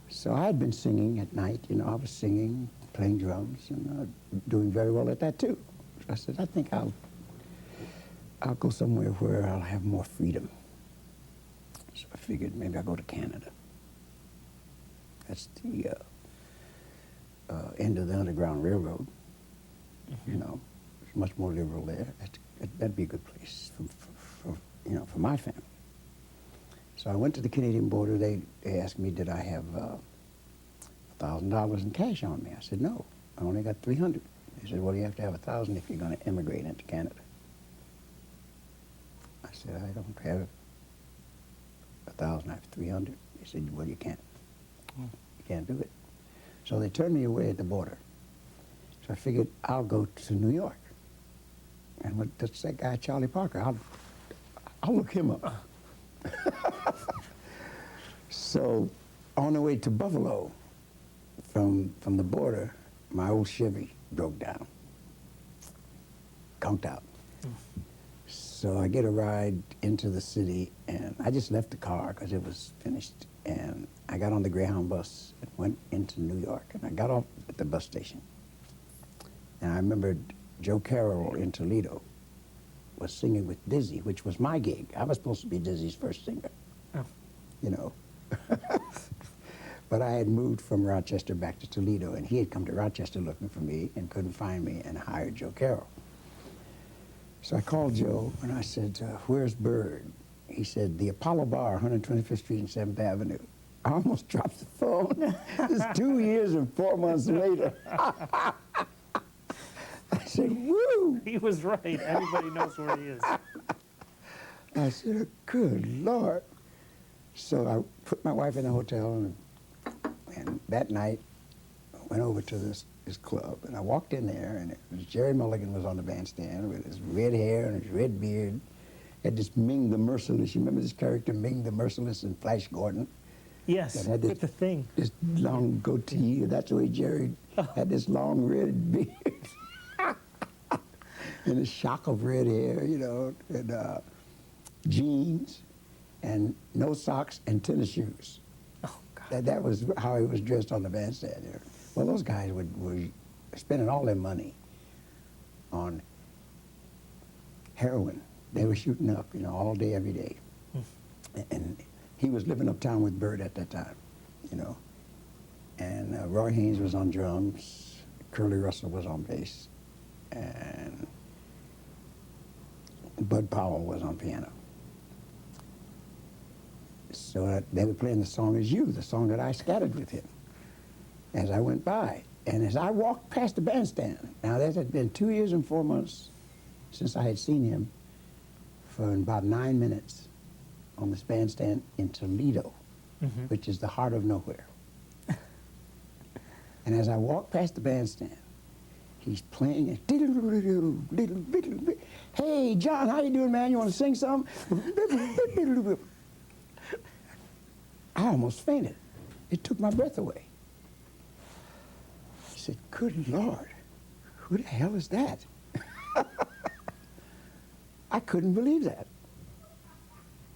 So I had been singing at night. You know, I was singing, playing drums, and doing very well at that too. So I said, I think I'll go somewhere where I'll have more freedom. So I figured maybe I'll go to Canada. That's the end of the Underground Railroad. You know, it's much more liberal there. That'd be a good place for my family. So I went to the Canadian border. They asked me, did I have $1,000 in cash on me? I said, no, I only got 300. They said, well, you have to have 1,000 if you're going to immigrate into Canada. I said, I don't have 1,000, I have 300. They said, well, you can't do it. So they turned me away at the border. So I figured I'll go to New York. And that's that guy, Charlie Parker. I'll look him up. So on the way to Buffalo from the border, my old Chevy broke down, conked out. So I get a ride into the city, and I just left the car because it was finished. And I got on the Greyhound bus and went into New York. And I got off at the bus station. And I remembered Joe Carroll in Toledo was singing with Dizzy, which was my gig. I was supposed to be Dizzy's first singer, you know. But I had moved from Rochester back to Toledo, and he had come to Rochester looking for me and couldn't find me and hired Joe Carroll. So I called Joe, and I said, where's Bird? He said, the Apollo Bar, 125th Street and 7th Avenue. I almost dropped the phone. It's 2 years and 4 months later. I said, woo! He was right. Everybody knows where he is. I said, good Lord. So I put my wife in a hotel, and that night I went over to this club, and I walked in there, and it was Jerry Mulligan was on the bandstand with his red hair and his red beard. Had this Ming the Merciless. You remember this character, Ming the Merciless in Flash Gordon? Yes, had with the thing. This long goatee. That's the way Jerry had this long red beard. And a shock of red hair, you know, and jeans, and no socks, and tennis shoes. Oh, God. That was how he was dressed on the bandstand there. Well, those guys were spending all their money on heroin. They were shooting up, you know, all day, every day. And he was living uptown with Bird at that time, you know. And Roy Haynes was on drums, Curly Russell was on bass, and Bud Powell was on piano. So they were playing the song As You, the song that I scattered with him as I went by. And as I walked past the bandstand, now that had been 2 years and 4 months since I had seen him for about 9 minutes on this bandstand in Toledo, which is the heart of nowhere. And as I walked past the bandstand, he's playing a hey, John, how you doing, man? You want to sing something? I almost fainted. It took my breath away. I said, good Lord, who the hell is that? I couldn't believe that.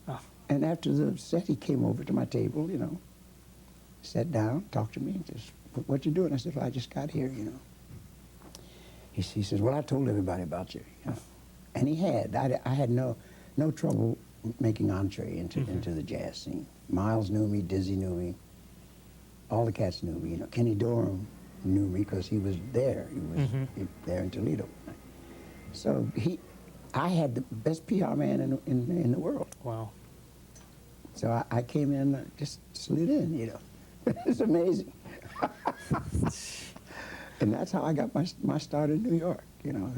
Oh. And after the set, he came over to my table, you know, sat down, talked to me, just, what you doing? I said, well, I just got here, you know. He says, well, I told everybody about you, you know. And he had. I had no trouble making entree into the jazz scene. Miles knew me, Dizzy knew me, all the cats knew me. You know, Kenny Dorham knew me because he was there. He was there in Toledo. So I had the best PR man in the world. Wow. So I came in, just slid in, you know. It's amazing. And that's how I got my start in New York. You know,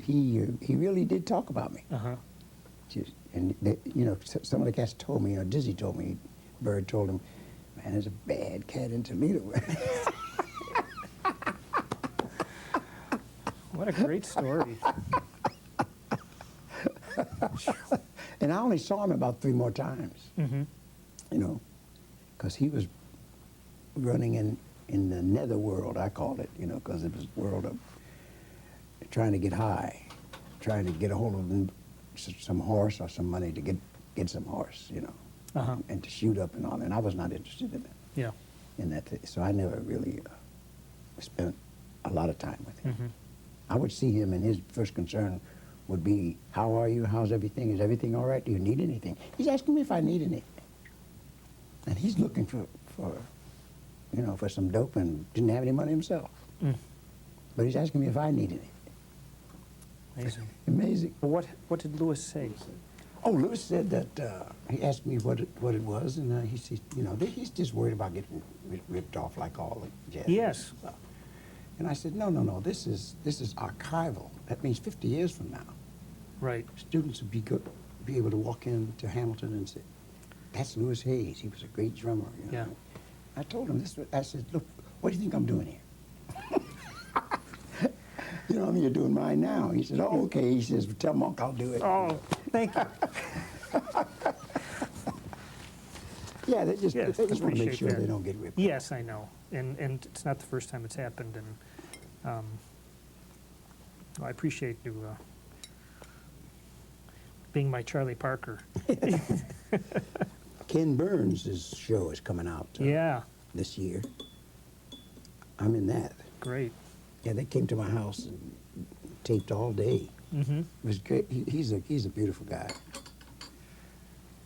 he really did talk about me. And they, you know, some of the cats told me, Dizzy told me, Bird told him, man, there's a bad cat in Toledo. What a great story. And I only saw him about 3 more times. You know, because he was running in the netherworld, I called it, you know, because it was a world of trying to get high, trying to get a hold of some horse or some money to get some horse, you know, and to shoot up and all that. And I was not interested in it. Yeah. In that, so I never really spent a lot of time with him. I would see him, and his first concern would be, how are you? How's everything? Is everything all right? Do you need anything? He's asking me if I need anything. And he's looking for you know, for some dope and didn't have any money himself. But he's asking me if I need anything. Amazing. Amazing. Well, what did Lewis say? Oh, Lewis said that he asked me what it was, and he said, you know, he's just worried about getting ripped off like all the jazz. Yes. And I said, no, this is archival. That means 50 years from now, Right. students would be able to walk into Hamilton and say, that's Lewis Hayes. He was a great drummer. You know? Yeah. I told him this. I said, look, what do you think I'm doing here? You know, I mean, you're doing mine now. He said, oh, okay. He says, tell Monk I'll do it. Oh, thank you. Yeah, they just Yes, want to make appreciate sure that. they don't get ripped. Yes, I know. And it's not the first time it's happened. And I appreciate you being my Charlie Parker. Ken Burns' show is coming out Yeah. this year. I'm in that. Great. Yeah, they came to my house and taped all day. It was great. He's a beautiful guy.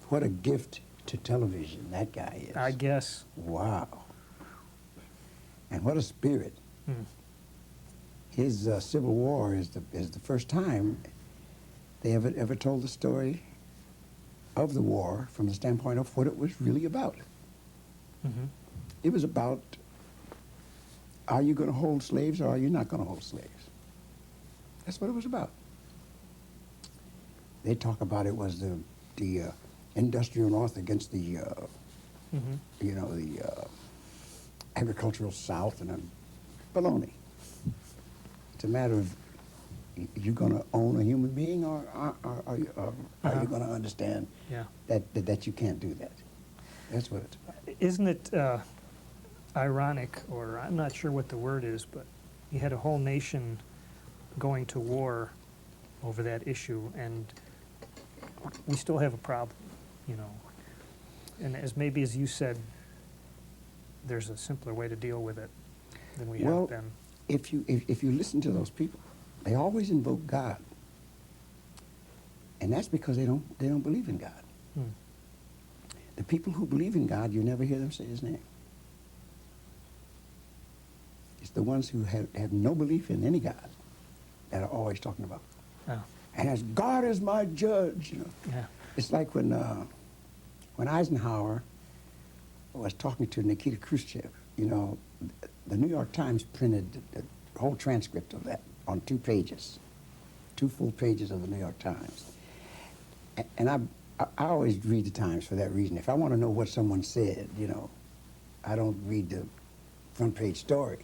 What a gift to television that guy is. I guess. Wow. And what a spirit. His Civil War is the first time they ever told the story of the war from the standpoint of what it was really about. It was about, are you going to hold slaves or are you not going to hold slaves? That's what it was about. They talk about it was the industrial North against the, you know, the agricultural South, and baloney. It's a matter of, you going to own a human being, or are you going to understand that you can't do that? That's what it's about. Isn't it ironic, or I'm not sure what the word is, but you had a whole nation going to war over that issue, and we still have a problem, you know. And as you said, there's a simpler way to deal with it than we have been. If you listen to those people, they always invoke God, and that's because they don't believe in God. The people who believe in God, you never hear them say His name. It's the ones who have no belief in any God that are always talking about. And as God is my judge, you know. Yeah. It's like when Eisenhower was talking to Nikita Khrushchev, you know, the New York Times printed the whole transcript of that on 2 pages, 2 full pages of the New York Times. And I always read the Times for that reason. If I want to know what someone said, you know, I don't read the front page story,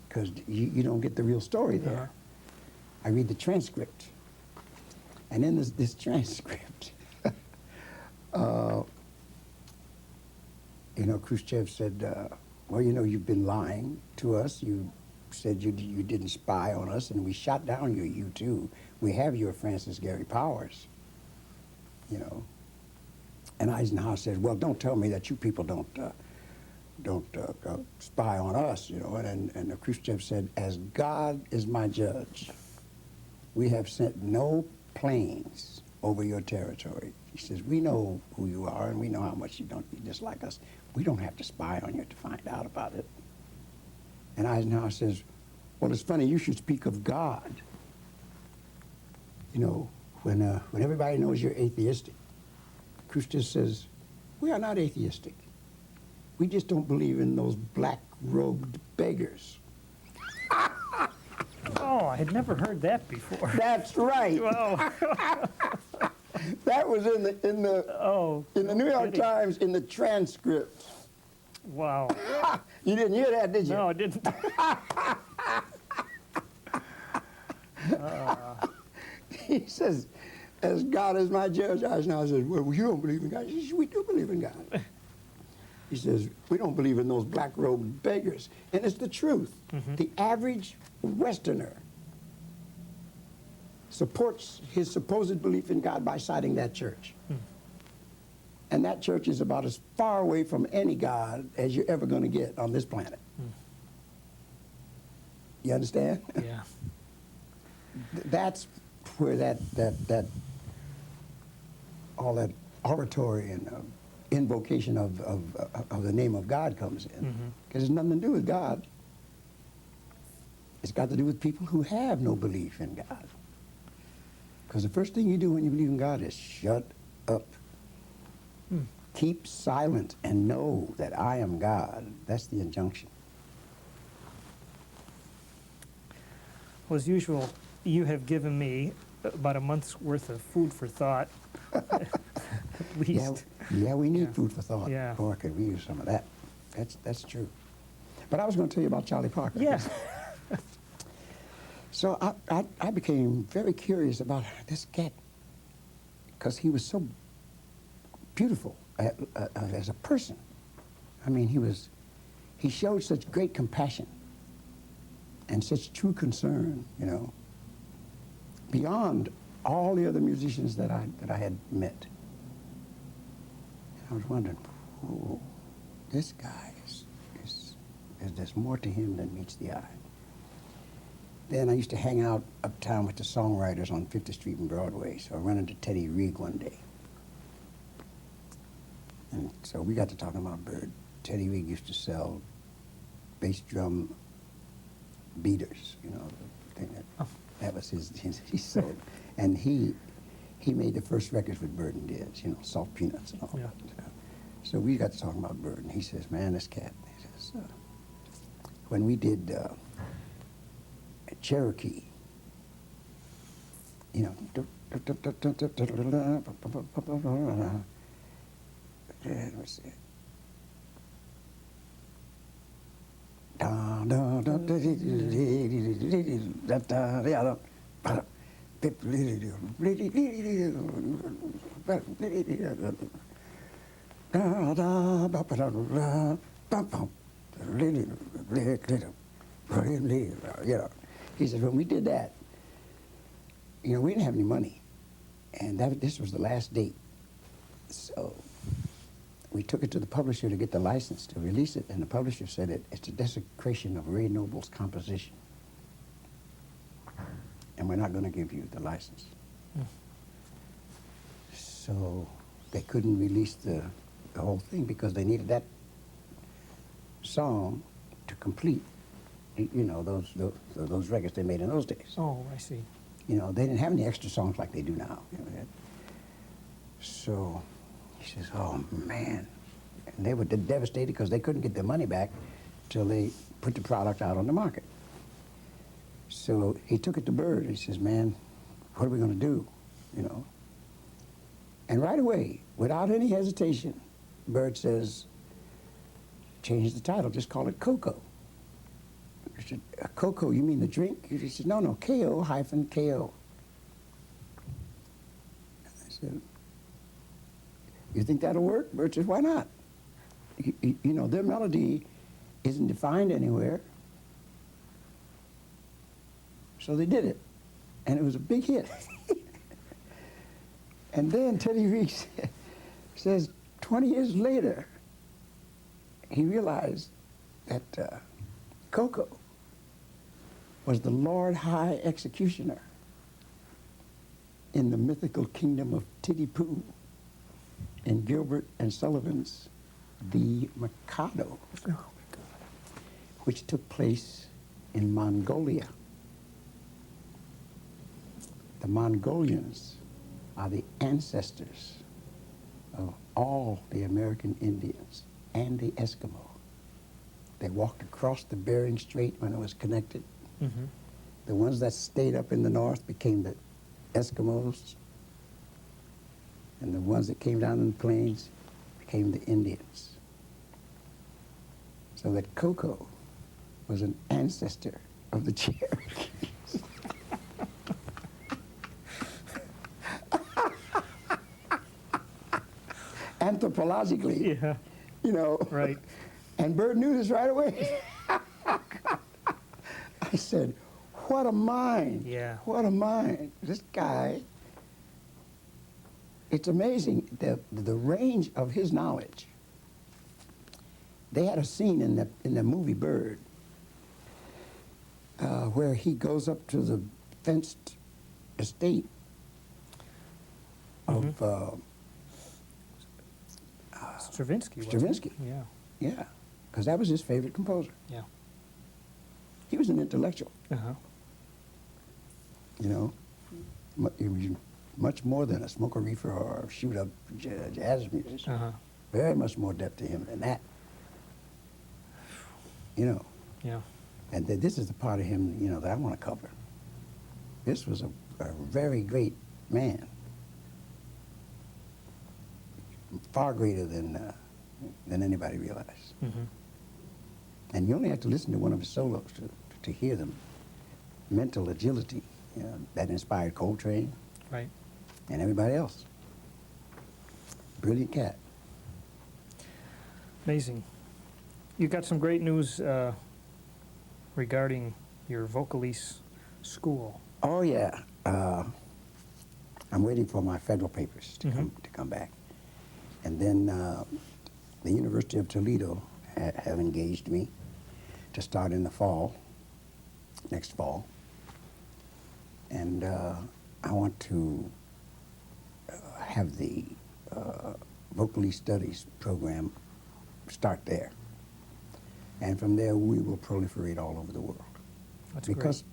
because you don't get the real story there. I read the transcript. And in this transcript, you know, Khrushchev said, well, you know, you've been lying to us. You said you didn't spy on us, and we shot down your U-2. We have your Francis Gary Powers, you know. And Eisenhower said, well, don't tell me that you people don't spy on us, you know. And Khrushchev said, as God is my judge, we have sent no planes over your territory. He says, we know who you are, and we know how much you dislike us. We don't have to spy on you to find out about it. And Eisenhower says, well, it's funny you should speak of God. You know, when everybody knows you're atheistic. Khrushchev says, we are not atheistic. We just don't believe in those black black-robed beggars. Oh, I had never heard that before. That's right. Wow. That was in the New York kidding. Times in the transcript. Wow. You didn't hear that, did you? No, I didn't. He says, as God is my judge, I said, well, you don't believe in God. He says, we do believe in God. He says, we don't believe in those black-robed beggars. And it's the truth. Mm-hmm. The average Westerner supports his supposed belief in God by citing that church. And that church is about as far away from any God as you're ever going to get on this planet. You understand? Yeah. That's where that all that oratory and invocation of the name of God comes in. Because it's nothing to do with God. It's got to do with people who have no belief in God. Because the first thing you do when you believe in God is shut up. Keep silent and know that I am God. That's the injunction. Well, as usual, you have given me about a month's worth of food for thought, at least. Yeah, we need food for thought. Yeah. Boy, could we use some of that. That's true. But I was going to tell you about Charlie Parker. Yes. So I became very curious about this cat because he was so beautiful as a person. I mean, he showed such great compassion and such true concern, you know, beyond all the other musicians that I had met. And I was wondering, oh, this guy there's more to him than meets the eye. Then I used to hang out uptown with the songwriters on 50th Street and Broadway, so I ran into Teddy Rigg one day. And so we got to talking about Bird. Teddy Rigg used to sell bass drum beaters, you know, the thing that was his he sold. And he made the first records with Bird and Diz, you know, Salt Peanuts and all that. So we got to talking about Bird, and he says, man, this cat, he says, when we did Cherokee, you know, let's see. You know, he said, when we did that, you know, we didn't have any money, and this was the last date. So we took it to the publisher to get the license to release it, and the publisher said it's a desecration of Ray Noble's composition, and we're not going to give you the license. So they couldn't release the whole thing because they needed that song to complete, you know, those records they made in those days. Oh, I see. You know, they didn't have any extra songs like they do now. You know, so he says, oh, man. And they were devastated because they couldn't get their money back till they put the product out on the market. So he took it to Bird. He says, man, what are we going to do, you know? And right away, without any hesitation, Bird says, change the title, just call it Cocoa. I said, Cocoa, you mean the drink? He said, no, K-O-K-O. I said, you think that'll work? Bird says, why not? You know, their melody isn't defined anywhere. So they did it, and it was a big hit. And then Teddy Rigg says 20 years later, he realized that Cocoa was the Lord High Executioner in the mythical kingdom of Titty-Poo in Gilbert and Sullivan's The Mikado, which took place in Mongolia. The Mongolians are the ancestors of all the American Indians and the Eskimo. They walked across the Bering Strait when it was connected. Mm-hmm. The ones that stayed up in the north became the Eskimos, and the ones that came down in the plains became the Indians. So that Coco was an ancestor of the Cherokees. Anthropologically, Yeah. you know. Right. And Bert knew this right away. I said, what a mind. Yeah. What a mind. This guy, it's amazing, the range of his knowledge. They had a scene in the movie Bird where he goes up to the fenced estate of Stravinsky. wasn't it? Stravinsky. Yeah. Yeah, because that was his favorite composer. Yeah. He was an intellectual, Uh-huh. you know. He was much more than a smoke a reefer or shoot up jazz musician. Uh-huh. Very much more depth to him than that. You know. Yeah. And this is the part of him, you know, that I want to cover. This was a very great man. Far greater than anybody realized. Mm-hmm. And you only have to listen to one of his solos to hear the mental agility, you know, that inspired Coltrane Right. and everybody else. Brilliant cat. Amazing. You got some great news regarding your Vocalese school. Oh yeah. I'm waiting for my federal papers to Mhm. come back, and then the University of Toledo have engaged me to start in the fall, next fall, and I want to have the Vocalese Studies program start there, and from there we will proliferate all over the world. That's Because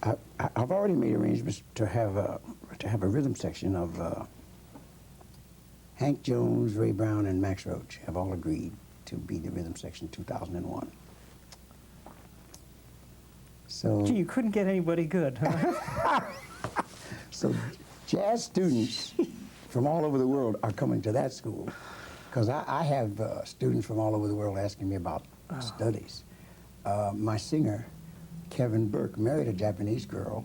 I've already made arrangements to have a rhythm section of Hank Jones, Ray Brown, and Max Roach have all agreed to be the rhythm section 2001. So, Gee, you couldn't get anybody good, huh? so jazz students from all over the world are coming to that school, because I have students from all over the world asking me about studies. My singer, Kevin Burke, married a Japanese girl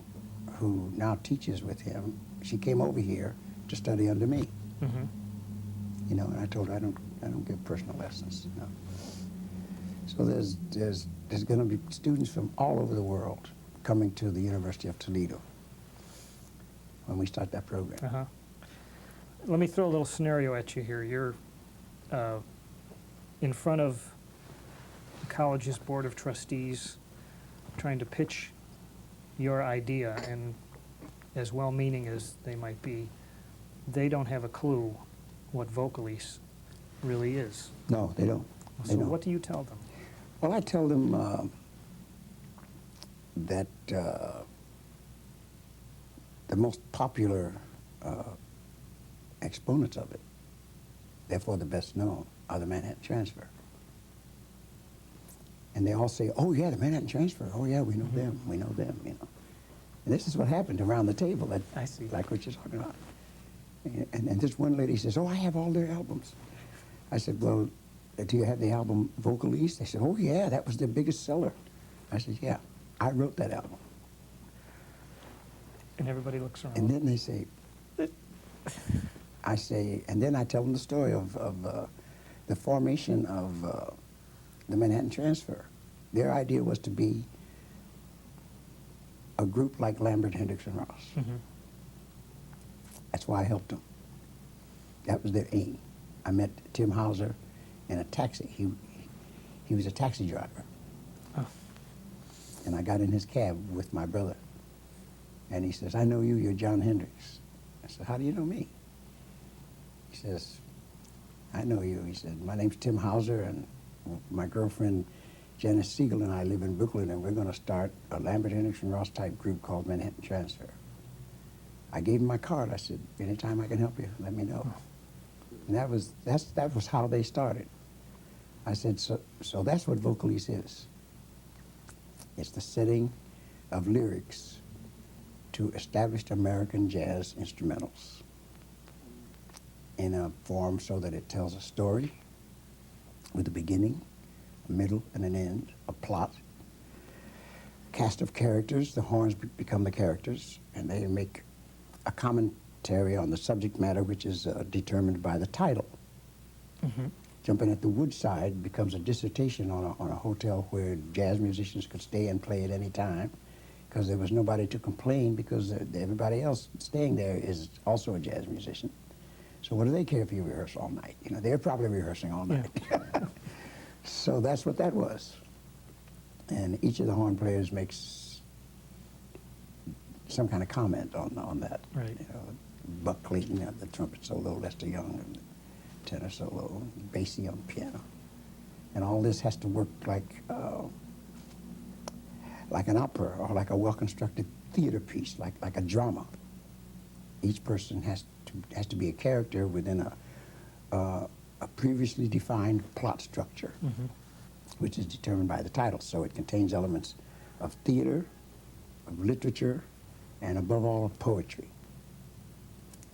who now teaches with him. She came over here to study under me. Mm-hmm. You know, and I told her I don't give personal lessons. No. So there's going to be students from all over the world coming to the University of Toledo when we start that program. Uh-huh. Let me throw a little scenario at you here. You're in front of the college's board of trustees trying to pitch your idea, and as well-meaning as they might be, they don't have a clue what Vocalese really is. No, they don't. So what do you tell them? Well, I tell them that the most popular exponents of it, therefore the best known, are the Manhattan Transfer. And they all say, oh yeah, the Manhattan Transfer, oh yeah, we know them, you know. And this is what happened around the table, that, I see. like what you're talking about. And this one lady says, oh, I have all their albums. I said, well, do you have the album Vocalese? They said, oh yeah, that was their biggest seller. I said, yeah, I wrote that album. And everybody looks around. And then they say, I say, and then I tell them the story of the formation of the Manhattan Transfer. Their idea was to be a group like Lambert, Hendricks, and Ross. Mm-hmm. That's why I helped them. That was their aim. I met Tim Hauser in a taxi. He was a taxi driver. Oh. And I got in his cab with my brother. And he says, I know you, you're John Hendricks. I said, how do you know me? He says, I know you. He said, my name's Tim Hauser, and my girlfriend Janice Siegel and I live in Brooklyn, and we're going to start a Lambert, Hendricks, and Ross type group called Manhattan Transfer. I gave him my card. I said, anytime I can help you, let me know. And that was how they started. I said, so that's what Vocalise is. It's the setting of lyrics to established American jazz instrumentals in a form so that it tells a story with a beginning, a middle, and an end, a plot, cast of characters. The horns become the characters, and they make a commentary on the subject matter, which is determined by the title. Mm-hmm. Jumping at the Woodside becomes a dissertation on a hotel where jazz musicians could stay and play at any time, because there was nobody to complain, because everybody else staying there is also a jazz musician. So what do they care if you rehearse all night? You know, they're probably rehearsing all night. Yeah. So that's what that was. And each of the horn players makes some kind of comment on that. Right. You know, Buck Clayton had the trumpet solo, Lester Young and the tenor solo, Basie on the piano. And all this has to work like an opera or like a well-constructed theater piece, like a drama. Each person has to be a character within a previously defined plot structure, mm-hmm. which is determined by the title. So it contains elements of theater, of literature, and above all, of poetry.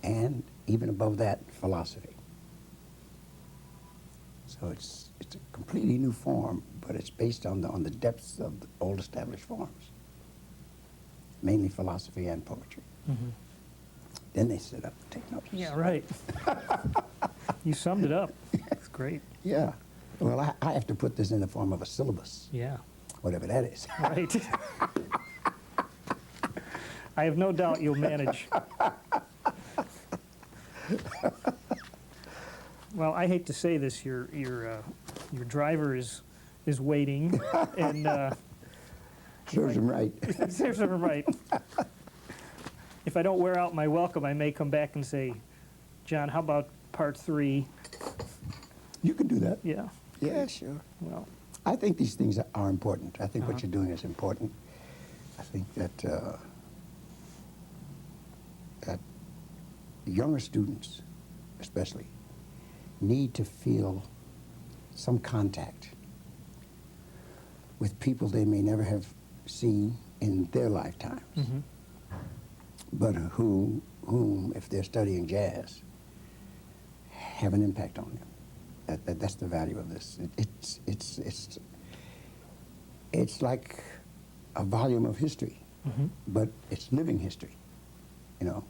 And even above that, philosophy. So it's a completely new form, but it's based on the depths of the old established forms, mainly philosophy and poetry. Mm-hmm. Then they sit up and take notes. Yeah, right. You summed it up. That's great. Yeah. Well, I have to put this in the form of a syllabus. Yeah. Whatever that is. Right. I have no doubt you'll manage. Well, I hate to say this, your driver is waiting, and serves him right. Serves him right. If I don't wear out my welcome, I may come back and say, John, how about part 3? You can do that. Yeah. Yeah, sure. Well, I think these things are important. I think what you're doing is important. I think that that younger students, especially, need to feel some contact with people they may never have seen in their lifetimes, mm-hmm. but whom, if they're studying jazz, have an impact on them. That's the value of this. It's like a volume of history, mm-hmm. but it's living history, you know.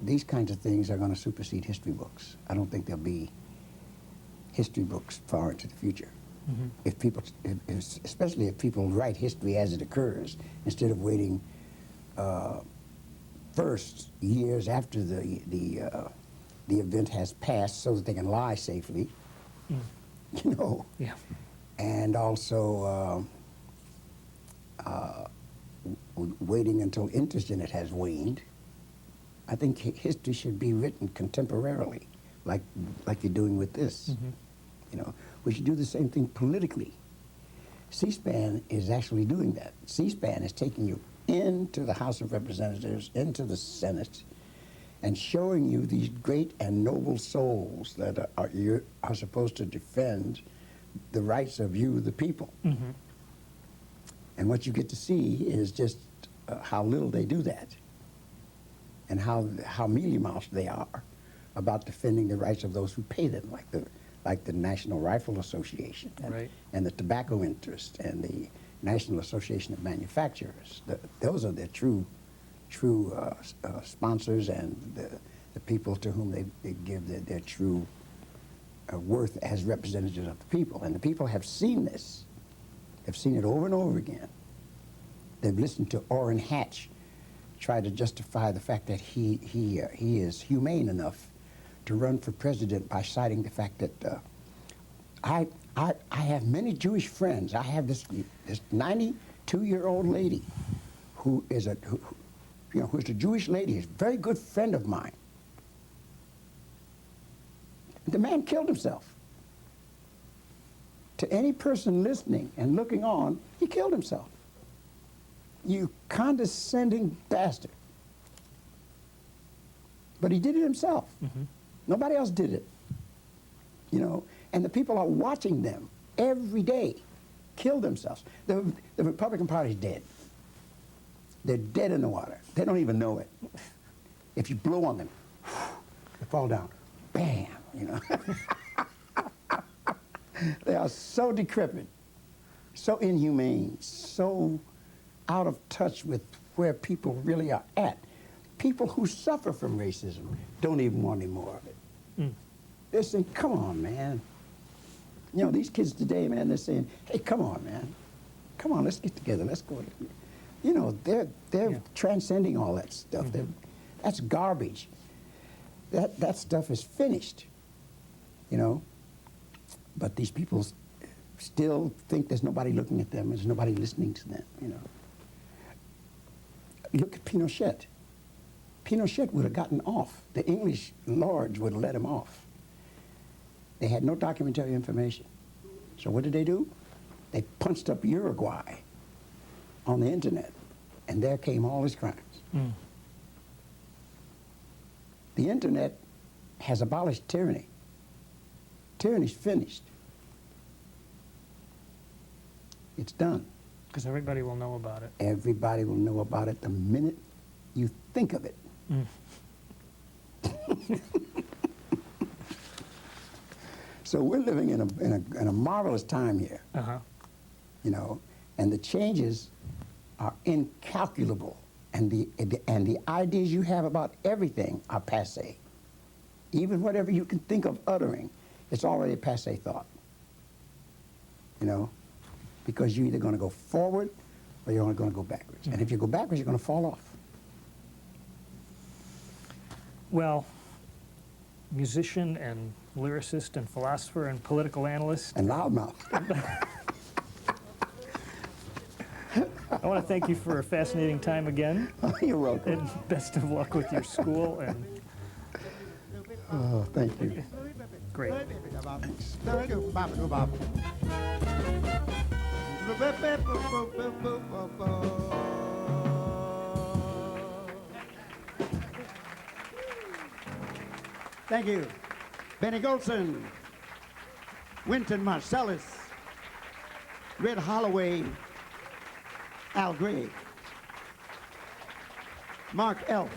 These kinds of things are going to supersede history books. I don't think there'll be history books far into the future. Mm-hmm. If people, especially if people write history as it occurs, instead of waiting first years after the event has passed so that they can lie safely, you know. Yeah. And also waiting until interest in it has waned. I think history should be written contemporarily, like you're doing with this. Mm-hmm. You know, we should do the same thing politically. C-SPAN is actually doing that. C-SPAN is taking you into the House of Representatives, into the Senate, and showing you these great and noble souls that are supposed to defend the rights of you, the people. Mm-hmm. And what you get to see is just how little they do that, and how mealy-mouthed they are about defending the rights of those who pay them, like the National Rifle Association, and the tobacco interest, and the National Association of Manufacturers. Those are their true sponsors, and the people to whom they give their true worth as representatives of the people. And the people have seen this. They've seen it over and over again. They've listened to Orrin Hatch try to justify the fact that he is humane enough to run for president by citing the fact that I have many Jewish friends. I have this 92-year-old lady who is who's a Jewish lady, is a very good friend of mine. The man killed himself. To any person listening and looking on, he killed himself. You condescending bastard. But he did it himself. Mm-hmm. Nobody else did it. You know, And the people are watching them every day kill themselves. The Republican Party is dead. They're dead in the water. They don't even know it. If you blow on them, they fall down. Bam, you know. They are so decrepit, so inhumane, so out of touch with where people really are at. People who suffer from racism don't even want any more of it. They're saying, come on, man. You know, these kids today, man, they're saying, hey, come on, man. Come on, let's get together. Let's go. You know, they're transcending all that stuff. That's garbage. That stuff is finished, you know. But these people still think there's nobody looking at them, there's nobody listening to them, you know. Look at Pinochet. Pinochet would have gotten off. The English lords would have let him off. They had no documentary information. So what did they do? They punched up Uruguay on the internet, and there came all his crimes. The internet has abolished tyranny. Tyranny's finished. It's done. Because everybody will know about it. Everybody will know about it the minute you think of it. So we're living in a marvelous time here, you know, and the changes are incalculable, and the ideas you have about everything are passé. Even whatever you can think of uttering, it's already a passé thought, you know, because you're either going to go forward or you're going to go backwards. And if you go backwards, you're going to fall off. Well, musician and lyricist and philosopher and political analyst. And loudmouth. I want to thank you for a fascinating time again. You're welcome. And best of luck with your school. And oh, thank you. Great. Thanks. Thank you. Benny Golson, Wynton Marsalis, Red Holloway, Al Gray, Mark Elf,